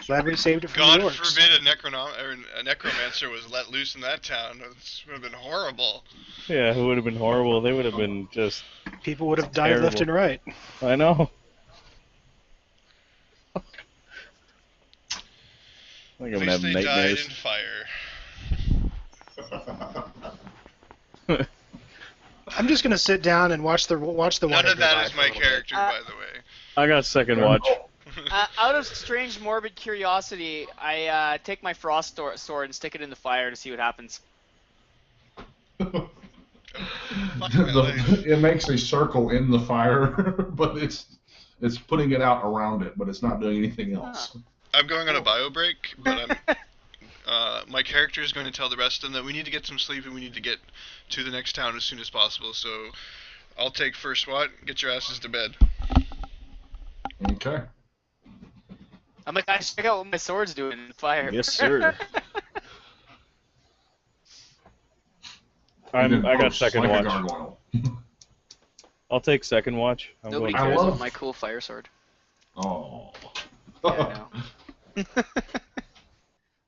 [SPEAKER 2] Glad we saved it from
[SPEAKER 5] God
[SPEAKER 2] the orcs.
[SPEAKER 5] forbid a necromancer was let loose in that town. It would have been horrible.
[SPEAKER 4] Yeah, it would have been horrible. They would have been just...
[SPEAKER 2] People would have died left and right.
[SPEAKER 4] I know. I think I'm
[SPEAKER 5] At
[SPEAKER 4] gonna
[SPEAKER 5] least
[SPEAKER 4] have
[SPEAKER 5] they died
[SPEAKER 4] nightmares.
[SPEAKER 5] in fire.
[SPEAKER 2] I'm just gonna sit down and watch the water.
[SPEAKER 5] None of
[SPEAKER 2] go
[SPEAKER 5] that
[SPEAKER 2] by
[SPEAKER 5] is
[SPEAKER 2] for a
[SPEAKER 5] my
[SPEAKER 2] little bit.
[SPEAKER 5] character, by the way.
[SPEAKER 4] I got second watch.
[SPEAKER 3] Out of strange, morbid curiosity, I take my frost sword and stick it in the fire to see what happens.
[SPEAKER 1] It makes a circle in the fire, but it's putting it out around it, but it's not doing anything else.
[SPEAKER 5] I'm going on a bio break, but my character is going to tell the rest of them that we need to get some sleep and we need to get to the next town as soon as possible. So I'll take first SWAT. Get your asses to bed.
[SPEAKER 1] Okay.
[SPEAKER 3] I'm like, guys, check out what my sword's doing in the fire.
[SPEAKER 4] Yes, sir.
[SPEAKER 1] And then
[SPEAKER 4] I got
[SPEAKER 1] posts
[SPEAKER 4] second
[SPEAKER 1] like a
[SPEAKER 4] watch.
[SPEAKER 1] gargoyle.
[SPEAKER 4] I'll take second watch. I'm
[SPEAKER 3] Nobody
[SPEAKER 4] going
[SPEAKER 1] I
[SPEAKER 3] cares
[SPEAKER 1] love-
[SPEAKER 3] about my cool fire sword.
[SPEAKER 1] Oh.
[SPEAKER 3] Yeah, I know.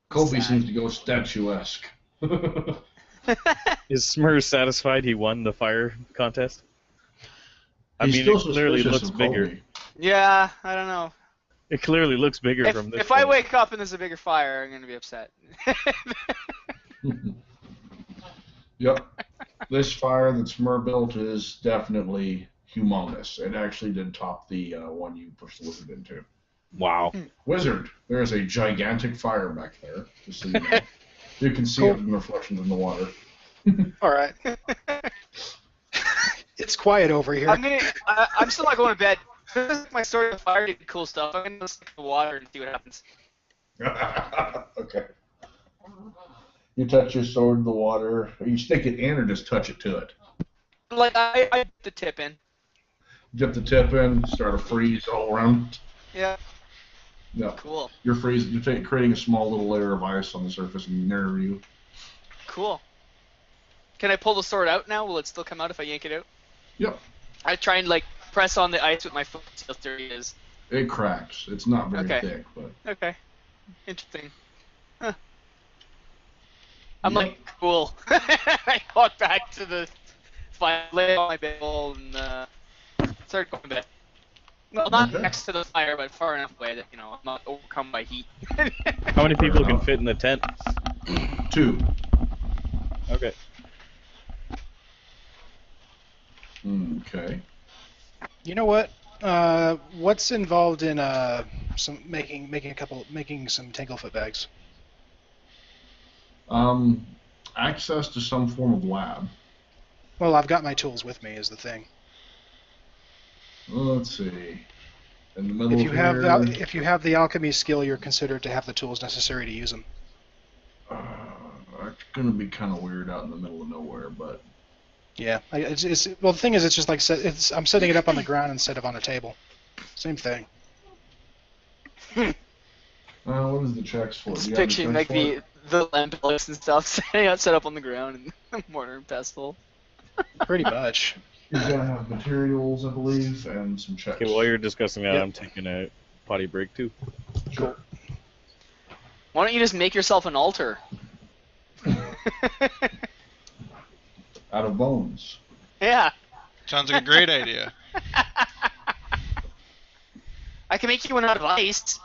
[SPEAKER 1] Colby
[SPEAKER 3] Sad.
[SPEAKER 1] seems to go statuesque.
[SPEAKER 4] Is Smurrrrh satisfied he won the fire contest? I
[SPEAKER 1] He's
[SPEAKER 4] mean,
[SPEAKER 1] still
[SPEAKER 4] it clearly
[SPEAKER 1] suspicious
[SPEAKER 4] looks
[SPEAKER 1] of
[SPEAKER 4] bigger.
[SPEAKER 1] Colby.
[SPEAKER 3] Yeah, I don't know.
[SPEAKER 4] It clearly looks bigger from this
[SPEAKER 3] If I
[SPEAKER 4] point.
[SPEAKER 3] wake up and there's a bigger fire, I'm gonna be upset.
[SPEAKER 1] Yep. This fire that Smurrrrh built is definitely humongous. It actually did top the one you pushed the wizard into.
[SPEAKER 4] Wow.
[SPEAKER 1] Wizard, there's a gigantic fire back there. Just so you know. You can see it in reflections in the water.
[SPEAKER 2] All right. It's quiet over here.
[SPEAKER 3] I'm still not going to bed. My sword of fire did cool stuff. I'm gonna stick in the water and see what happens.
[SPEAKER 1] Okay. You touch your sword in the water. Or you stick it in or just touch it to it?
[SPEAKER 3] Like I dip the tip in.
[SPEAKER 1] Dip the tip in, start a freeze all around.
[SPEAKER 3] Yeah.
[SPEAKER 1] No.
[SPEAKER 3] Cool.
[SPEAKER 1] You're freezing. You're creating a small little layer of ice on the surface and near you.
[SPEAKER 3] Cool. Can I pull the sword out now? Will it still come out if I yank it out?
[SPEAKER 1] Yep.
[SPEAKER 3] I try and like press on the ice with my foot. See how sturdy it is.
[SPEAKER 1] It cracks. It's not very
[SPEAKER 3] Okay.
[SPEAKER 1] thick, but
[SPEAKER 3] Okay. Interesting. Huh. I'm
[SPEAKER 1] Yeah.
[SPEAKER 3] like, cool. I walk back to the fire, lay on my bed bowl, and start going to bed. Well, not
[SPEAKER 1] Okay.
[SPEAKER 3] next to the fire, but far enough away that, I'm not overcome by heat.
[SPEAKER 4] How many people can fit in the tent?
[SPEAKER 1] 2.
[SPEAKER 4] Okay.
[SPEAKER 1] Okay.
[SPEAKER 2] You know what? What's involved in making some Tanglefoot bags?
[SPEAKER 1] Access to some form of lab.
[SPEAKER 2] Well, I've got my tools with me. Is the thing.
[SPEAKER 1] Let's see. In the middle
[SPEAKER 2] If you
[SPEAKER 1] of
[SPEAKER 2] have
[SPEAKER 1] here,
[SPEAKER 2] if you have the alchemy skill, you're considered to have the tools necessary to use them.
[SPEAKER 1] it's gonna be kind of weird out in the middle of nowhere, but
[SPEAKER 2] Yeah. Well, the thing is, it's just like I'm setting it up on the ground instead of on a table. Same thing.
[SPEAKER 1] what is the checks for?
[SPEAKER 3] Just
[SPEAKER 1] Do you have the
[SPEAKER 3] picturing
[SPEAKER 1] checks
[SPEAKER 3] like
[SPEAKER 1] for it?
[SPEAKER 3] the lamp pillars and stuff set up on the ground and mortar and pestle.
[SPEAKER 2] Pretty much.
[SPEAKER 1] You're gonna have materials, I believe, and some checks.
[SPEAKER 4] Okay, while you're discussing that,
[SPEAKER 2] Yep.
[SPEAKER 4] I'm taking a potty break too.
[SPEAKER 1] Sure.
[SPEAKER 3] Why don't you just make yourself an altar?
[SPEAKER 1] Out of bones.
[SPEAKER 3] Yeah.
[SPEAKER 5] Sounds like a great idea.
[SPEAKER 3] I can make you one out of ice.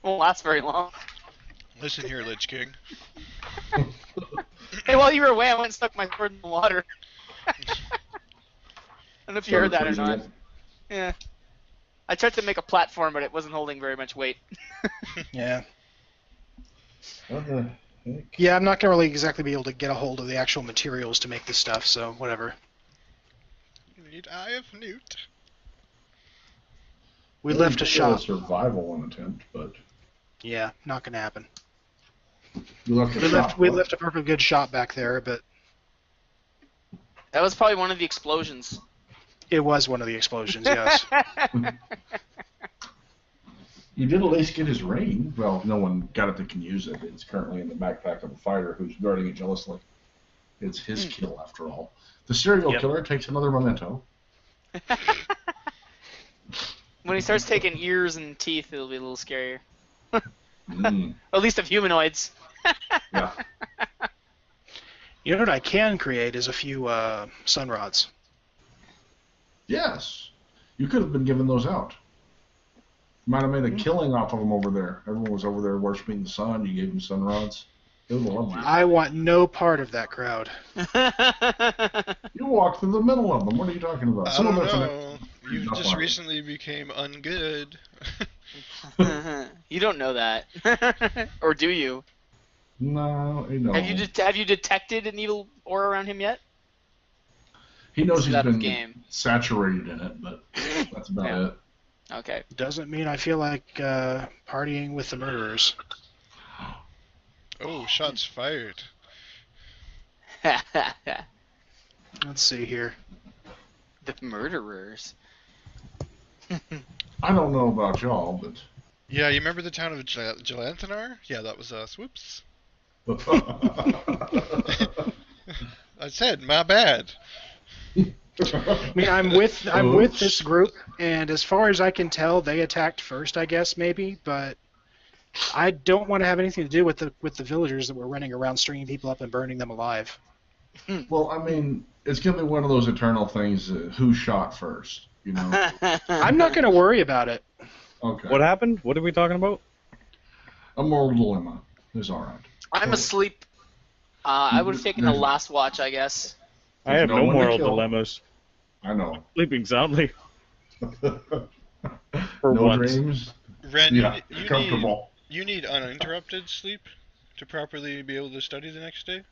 [SPEAKER 3] Won't last very long.
[SPEAKER 5] Listen here, Lich King.
[SPEAKER 3] Hey, while you were away, I went and stuck my sword in the water. I don't know if you heard that or not. Yeah. I tried to make a platform, but it wasn't holding very much weight.
[SPEAKER 2] Yeah.
[SPEAKER 1] What the heck?
[SPEAKER 2] Yeah, I'm not gonna really exactly be able to get a hold of the actual materials to make this stuff, so whatever.
[SPEAKER 5] Need Eye of Newt.
[SPEAKER 2] We left a shop.
[SPEAKER 1] survival attempt, but
[SPEAKER 2] Yeah, not gonna happen.
[SPEAKER 1] you left a
[SPEAKER 2] We
[SPEAKER 1] shop.
[SPEAKER 2] left a perfectly good shop back there, but
[SPEAKER 3] That was probably one of the explosions.
[SPEAKER 2] it was one of the explosions. Yes.
[SPEAKER 1] You did at least get his ring. Well, no one got it that can use it. It's currently in the backpack of a fighter who's guarding it jealously. It's his kill, after all. The serial
[SPEAKER 2] Yep.
[SPEAKER 1] killer takes another memento.
[SPEAKER 3] When he starts taking ears and teeth, it'll be a little scarier.
[SPEAKER 1] Mm,
[SPEAKER 3] At least of humanoids.
[SPEAKER 1] yeah.
[SPEAKER 2] You know what I can create is a few sun rods.
[SPEAKER 1] Yes. You could have been giving those out. Might have made a killing off of them over there. Everyone was over there worshiping the sun. You gave them sun rods. They would have loved you.
[SPEAKER 2] I want no part of that crowd.
[SPEAKER 1] You walked through the middle of them. What are you talking about?
[SPEAKER 5] I
[SPEAKER 1] Some
[SPEAKER 5] don't
[SPEAKER 1] of them
[SPEAKER 5] know. You
[SPEAKER 1] Not
[SPEAKER 5] just
[SPEAKER 1] fine.
[SPEAKER 5] recently became ungood.
[SPEAKER 3] You don't know that. Or do you?
[SPEAKER 1] No, no.
[SPEAKER 3] Have you detected an evil aura around him yet?
[SPEAKER 1] He knows
[SPEAKER 3] This is
[SPEAKER 1] he's
[SPEAKER 3] out of
[SPEAKER 1] been
[SPEAKER 3] the game.
[SPEAKER 1] saturated in it, but that's about
[SPEAKER 3] Yeah.
[SPEAKER 1] it.
[SPEAKER 3] Okay.
[SPEAKER 2] Doesn't mean I feel like partying with the murderers.
[SPEAKER 5] Oh, shots fired.
[SPEAKER 2] Let's see here.
[SPEAKER 3] The murderers.
[SPEAKER 1] I don't know about y'all, but
[SPEAKER 5] Yeah, you remember the town of Gelanthanar? Yeah, that was us. Whoops. I said, my bad.
[SPEAKER 2] I mean, I'm with this group, and as far as I can tell, they attacked first, I guess, maybe, but I don't want to have anything to do with the villagers that were running around stringing people up and burning them alive.
[SPEAKER 1] Well, I mean, it's gonna be one of those eternal things. Who shot first? You know.
[SPEAKER 2] I'm not going to worry about it.
[SPEAKER 1] Okay.
[SPEAKER 4] What happened? What are we talking about?
[SPEAKER 1] A moral dilemma is all right.
[SPEAKER 3] I'm asleep. I would have taken the last watch, I guess.
[SPEAKER 4] I have
[SPEAKER 1] no
[SPEAKER 4] no
[SPEAKER 1] one to
[SPEAKER 4] moral
[SPEAKER 1] kill.
[SPEAKER 4] dilemmas.
[SPEAKER 1] I know.
[SPEAKER 4] Sleeping soundly. For
[SPEAKER 1] no
[SPEAKER 4] once.
[SPEAKER 1] dreams.
[SPEAKER 5] Ren,
[SPEAKER 1] Yeah,
[SPEAKER 5] you
[SPEAKER 1] comfortable.
[SPEAKER 5] need uninterrupted sleep to properly be able to study the next day?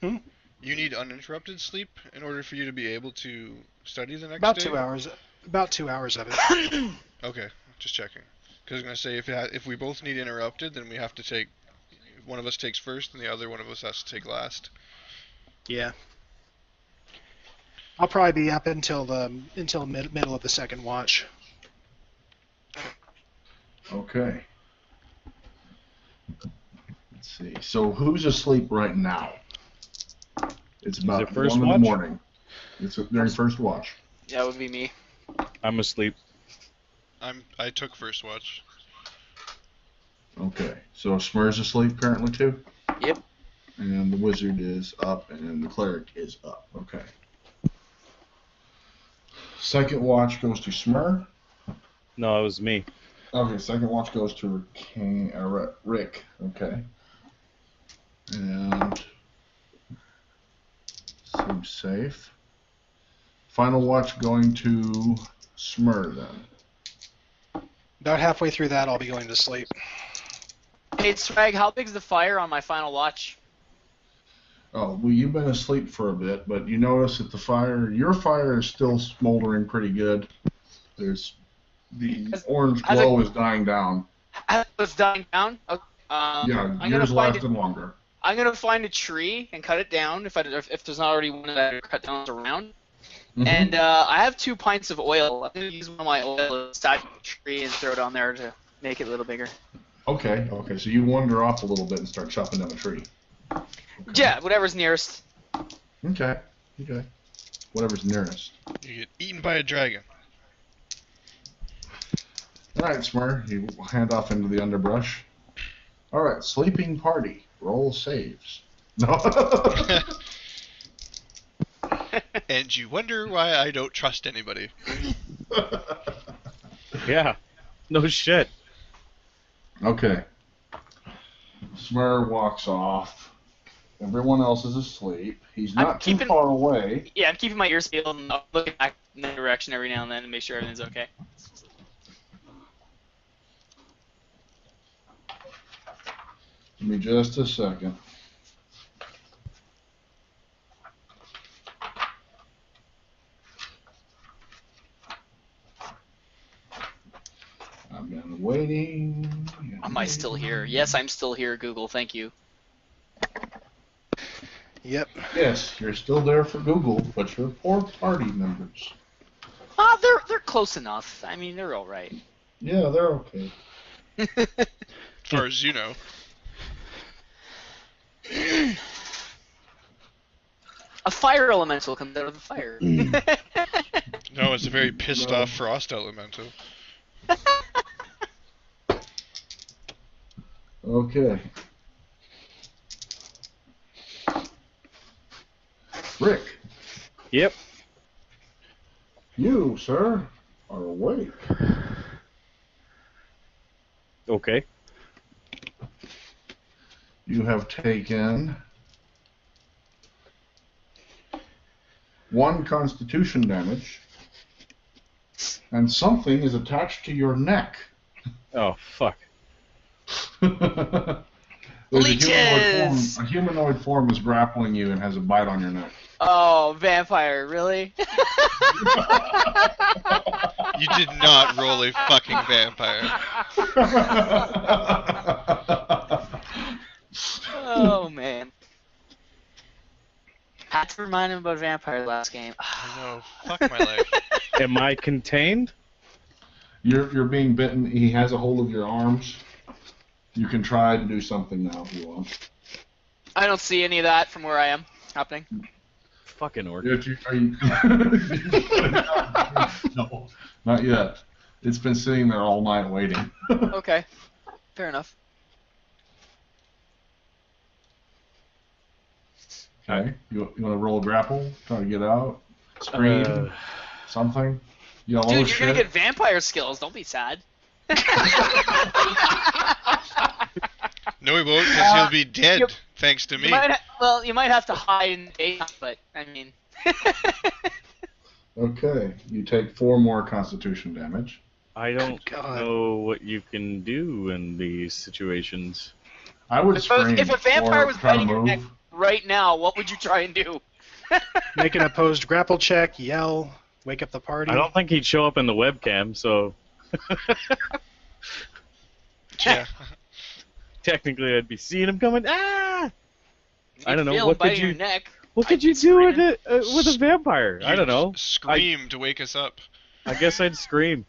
[SPEAKER 2] Hmm?
[SPEAKER 5] You need uninterrupted sleep in order for you to be able to study the next
[SPEAKER 2] About
[SPEAKER 5] day?
[SPEAKER 2] 2 hours. About 2 hours of it.
[SPEAKER 5] Okay, just checking. Because I was going to say, if we both need interrupted, then we have to take... One of us takes first, and the other one of us has to take last.
[SPEAKER 2] Yeah. I'll probably be up until middle of the second watch.
[SPEAKER 1] Okay. Let's see. So who's asleep right now? It's about
[SPEAKER 4] it first
[SPEAKER 1] 1 in the
[SPEAKER 4] watch?
[SPEAKER 1] morning. It's their first watch.
[SPEAKER 3] That would be me.
[SPEAKER 4] I'm asleep.
[SPEAKER 5] I took first watch.
[SPEAKER 1] Okay. So Smurrrrh's asleep currently too?
[SPEAKER 3] Yep.
[SPEAKER 1] And the wizard is up, and the cleric is up. Okay. Second watch goes to Smurrrrh.
[SPEAKER 4] No, it was me.
[SPEAKER 1] Okay, second watch goes to Rick. Okay. And seems safe. Final watch going to Smurrrrh then.
[SPEAKER 2] About halfway through that, I'll be going to sleep.
[SPEAKER 3] Hey, Sragg, how big's the fire on my final watch?
[SPEAKER 1] Oh, well, you've been asleep for a bit, but you notice that your fire is still smoldering pretty good. There's the orange glow is dying down.
[SPEAKER 3] It's dying down? Okay.
[SPEAKER 1] Yeah, yours lasted longer.
[SPEAKER 3] I'm gonna find a tree and cut it down if there's not already one that I cut down around.
[SPEAKER 1] Mhm.
[SPEAKER 3] And I have 2 pints of oil. I'm gonna use one of my oil to stack the tree and throw it on there to make it a little bigger.
[SPEAKER 1] Okay, so you wander off a little bit and start chopping down a tree. Okay.
[SPEAKER 3] Yeah, whatever's nearest.
[SPEAKER 1] Okay. Whatever's nearest.
[SPEAKER 5] You get eaten by a dragon.
[SPEAKER 1] Alright, Smurrrrh, you hand off into the underbrush. Alright, sleeping party. Roll saves. No.
[SPEAKER 5] And you wonder why I don't trust anybody.
[SPEAKER 4] Yeah. No shit.
[SPEAKER 1] Okay. Smurrrrh walks off. Everyone else is asleep. He's not too far away.
[SPEAKER 3] Yeah, I'm keeping my ears peeled and I'll look back in that direction every now and then to make sure everything's okay.
[SPEAKER 1] Give me just a second. I've been waiting.
[SPEAKER 3] Am I still here? Yes, I'm still here, Google. Thank you.
[SPEAKER 2] Yep.
[SPEAKER 1] Yes, you're still there for Google, but you're 4 party members.
[SPEAKER 3] They're close enough. I mean, they're all right.
[SPEAKER 1] Yeah, they're okay.
[SPEAKER 5] As far as you know.
[SPEAKER 3] A fire elemental comes out of the fire.
[SPEAKER 5] No, it's a very pissed off frost elemental.
[SPEAKER 1] Okay. Rick,
[SPEAKER 4] Yep.
[SPEAKER 1] you, sir, are awake.
[SPEAKER 4] Okay.
[SPEAKER 1] You have taken 1 constitution damage, and something is attached to your neck.
[SPEAKER 4] Oh, fuck.
[SPEAKER 1] There's
[SPEAKER 3] Leeches!
[SPEAKER 1] a humanoid form is grappling you and has a bite on your neck.
[SPEAKER 3] Oh, vampire, really?
[SPEAKER 5] You did not roll a fucking vampire.
[SPEAKER 3] Oh, man. Had to remind him about vampire last game.
[SPEAKER 5] I know. Fuck my life.
[SPEAKER 4] Am I contained?
[SPEAKER 1] You're being bitten. He has a hold of your arms. You can try to do something now if you want.
[SPEAKER 3] I don't see any of that from where I am happening.
[SPEAKER 4] Fucking orc.
[SPEAKER 1] Are you... No, not yet. It's been sitting there all night waiting.
[SPEAKER 3] Okay, fair enough.
[SPEAKER 1] Okay. You want to roll a grapple? Try to get out? Scream? Something? Yell,
[SPEAKER 3] Dude,
[SPEAKER 1] oh,
[SPEAKER 3] you're
[SPEAKER 1] shit.
[SPEAKER 3] gonna get vampire skills. Don't be sad.
[SPEAKER 5] No, he won't, because he'll be dead,
[SPEAKER 3] you-
[SPEAKER 5] thanks to me.
[SPEAKER 3] You might have to hide in the daytime, but I mean.
[SPEAKER 1] Okay. You take 4 more constitution damage.
[SPEAKER 4] I don't
[SPEAKER 2] God.
[SPEAKER 4] know what you can do in these situations.
[SPEAKER 1] I would scream.
[SPEAKER 3] If a vampire
[SPEAKER 1] or
[SPEAKER 3] was
[SPEAKER 1] try to
[SPEAKER 3] biting your
[SPEAKER 1] move.
[SPEAKER 3] neck right now, what would you try and do?
[SPEAKER 2] Make an opposed grapple check, yell, wake up the party.
[SPEAKER 4] I don't think he'd show up in the webcam, so
[SPEAKER 5] Yeah.
[SPEAKER 4] technically I'd be seeing him coming. Ah! I don't know,
[SPEAKER 3] Feel
[SPEAKER 4] what
[SPEAKER 3] him biting
[SPEAKER 4] could you-
[SPEAKER 3] your neck.
[SPEAKER 4] What could
[SPEAKER 3] I'd
[SPEAKER 4] you
[SPEAKER 3] be
[SPEAKER 4] do with
[SPEAKER 3] screaming.
[SPEAKER 4] it with a vampire? I don't know.
[SPEAKER 5] Scream to wake us up.
[SPEAKER 4] I guess I'd scream.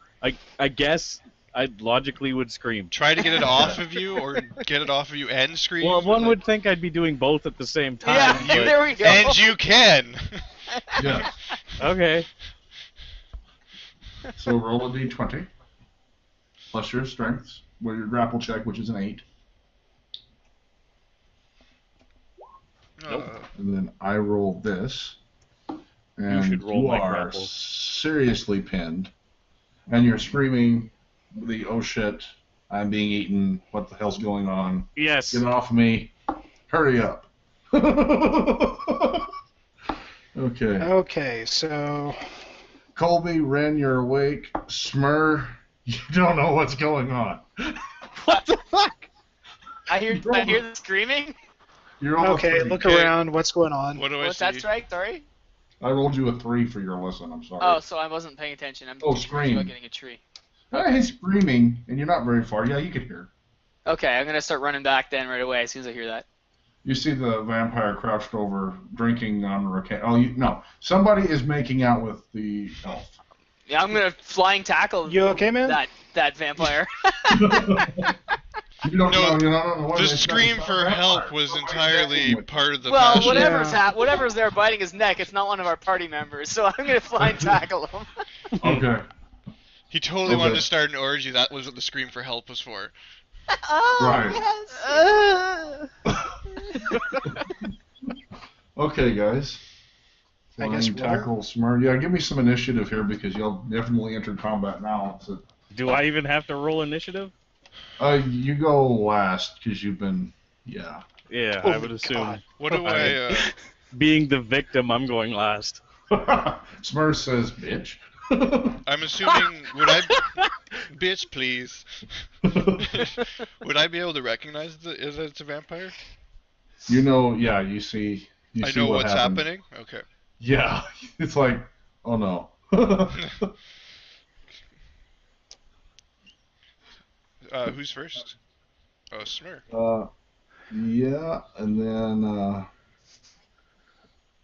[SPEAKER 4] I guess I logically would scream.
[SPEAKER 5] Try to get it off of you, or get it off of you and scream.
[SPEAKER 4] Well, one
[SPEAKER 5] like-
[SPEAKER 4] would think I'd be doing both at the same time.
[SPEAKER 3] Yeah,
[SPEAKER 4] but-
[SPEAKER 3] there we go.
[SPEAKER 5] And you can.
[SPEAKER 1] Yeah.
[SPEAKER 4] Okay.
[SPEAKER 1] So roll a d20. Plus your strengths. With your grapple check, which is an 8. And then I roll this. And
[SPEAKER 4] should roll my
[SPEAKER 1] are
[SPEAKER 4] grapple.
[SPEAKER 1] seriously pinned. And you're screaming the oh shit, I'm being eaten, what the hell's going on?
[SPEAKER 4] Yes.
[SPEAKER 1] Get off me. Hurry up. Okay.
[SPEAKER 2] Okay, so
[SPEAKER 1] Colby, Ren, you're awake. Smurrrrh, you don't know what's going on.
[SPEAKER 4] What the fuck?
[SPEAKER 3] I hear the screaming.
[SPEAKER 1] You're on a
[SPEAKER 2] okay,
[SPEAKER 1] 3.
[SPEAKER 2] look
[SPEAKER 5] Okay.
[SPEAKER 2] around. What's going on?
[SPEAKER 5] What do I
[SPEAKER 3] What's
[SPEAKER 5] see?
[SPEAKER 3] that strike? Sorry.
[SPEAKER 1] I rolled you a 3 for your listen, I'm sorry.
[SPEAKER 3] Oh, so I wasn't paying attention. I'm
[SPEAKER 1] Oh,
[SPEAKER 3] just
[SPEAKER 1] scream.
[SPEAKER 3] about getting a tree.
[SPEAKER 1] He's screaming, and you're not very far. Yeah, you can hear.
[SPEAKER 3] Okay, I'm gonna start running back then right away as soon as I hear that.
[SPEAKER 1] You see the vampire crouched over, drinking on Riclamin. Oh, no. Somebody is making out with the elf.
[SPEAKER 3] Yeah, I'm gonna flying tackle
[SPEAKER 2] You okay, man?
[SPEAKER 3] that vampire.
[SPEAKER 1] You don't
[SPEAKER 5] No,
[SPEAKER 1] know what
[SPEAKER 5] The
[SPEAKER 1] it is.
[SPEAKER 5] scream
[SPEAKER 1] It's
[SPEAKER 5] for
[SPEAKER 1] not a
[SPEAKER 5] help
[SPEAKER 1] vampire.
[SPEAKER 5] was
[SPEAKER 1] Somebody's
[SPEAKER 5] entirely
[SPEAKER 1] acting with-
[SPEAKER 5] part of the
[SPEAKER 3] Well,
[SPEAKER 5] passion.
[SPEAKER 3] whatever's there biting his neck, it's not one of our party members, so I'm gonna flying tackle him.
[SPEAKER 1] Okay.
[SPEAKER 5] He totally wanted
[SPEAKER 1] Okay.
[SPEAKER 5] to start an orgy. That was what the scream for help was for.
[SPEAKER 3] Oh,
[SPEAKER 1] Right. Okay, guys.
[SPEAKER 2] I guess
[SPEAKER 1] Flying
[SPEAKER 2] roll.
[SPEAKER 1] tackle Smurrrrh. Yeah, give me some initiative here because you'll definitely enter combat now. So,
[SPEAKER 4] Do I even have to roll initiative?
[SPEAKER 1] you go last because you've been. Yeah.
[SPEAKER 4] Yeah,
[SPEAKER 2] Oh
[SPEAKER 4] I would
[SPEAKER 2] my
[SPEAKER 4] assume.
[SPEAKER 2] God.
[SPEAKER 5] What do I?
[SPEAKER 4] Being the victim, I'm going last.
[SPEAKER 1] Smurrrrh says, "Bitch."
[SPEAKER 5] I'm assuming. Would I? Bitch, please. Would I be able to recognize is it's a vampire?
[SPEAKER 1] You know, yeah. You see. You
[SPEAKER 5] I
[SPEAKER 1] see
[SPEAKER 5] know
[SPEAKER 1] what
[SPEAKER 5] what's
[SPEAKER 1] happened.
[SPEAKER 5] happening. Okay.
[SPEAKER 1] Yeah. It's like, oh no.
[SPEAKER 5] Who's first? Oh, Smurrrrh.
[SPEAKER 1] Yeah, and then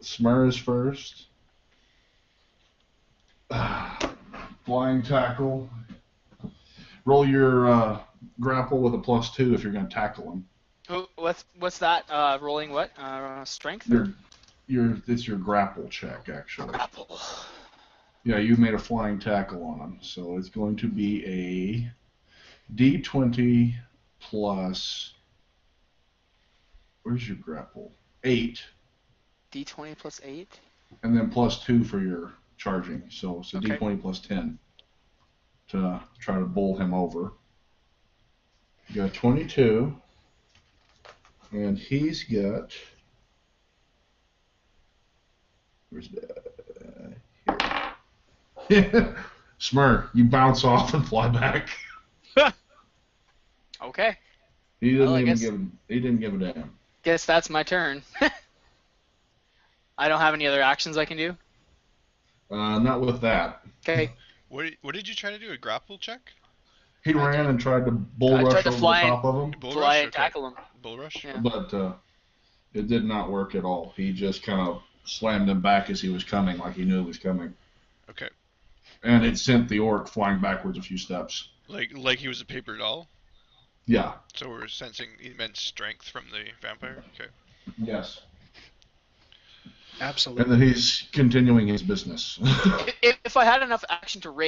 [SPEAKER 1] Smurrrrh is first. Flying tackle. Roll your grapple with a +2 if you're going to tackle him.
[SPEAKER 3] what's that? Rolling what? Strength?
[SPEAKER 1] It's your grapple check actually.
[SPEAKER 3] Grapple.
[SPEAKER 1] Yeah, you made a flying tackle on him, so it's going to be a D20 plus. Where's your grapple? 8.
[SPEAKER 3] D20 plus 8.
[SPEAKER 1] And then +2 for your charging. So it's a
[SPEAKER 3] Okay.
[SPEAKER 1] D20 plus 10 to try to bowl him over. You got 22. And he's got. Where's that? Here. Smurrrrh, you bounce off and fly back.
[SPEAKER 3] Okay.
[SPEAKER 1] He didn't
[SPEAKER 3] Well, I
[SPEAKER 1] even
[SPEAKER 3] guess-
[SPEAKER 1] give. He didn't give a damn.
[SPEAKER 3] Guess that's my turn. I don't have any other actions I can do.
[SPEAKER 1] Not with that.
[SPEAKER 3] Okay.
[SPEAKER 5] What did you try to do? A grapple check?
[SPEAKER 1] He ran and tried to bull
[SPEAKER 3] I
[SPEAKER 1] rush
[SPEAKER 3] tried to
[SPEAKER 1] over the
[SPEAKER 3] fly
[SPEAKER 1] top of him,
[SPEAKER 5] Bull
[SPEAKER 3] Fly
[SPEAKER 5] rush?
[SPEAKER 3] and tackle him.
[SPEAKER 5] Bull rush?
[SPEAKER 3] Yeah.
[SPEAKER 1] but it did not work at all. He just kind of slammed him back as he was coming, like he knew he was coming.
[SPEAKER 5] Okay.
[SPEAKER 1] And it sent the orc flying backwards a few steps.
[SPEAKER 5] Like he was a paper doll?
[SPEAKER 1] Yeah.
[SPEAKER 5] So we're sensing immense strength from the vampire? Okay.
[SPEAKER 1] Yes.
[SPEAKER 2] Absolutely.
[SPEAKER 1] And then he's continuing his business.
[SPEAKER 3] If I had enough action to rage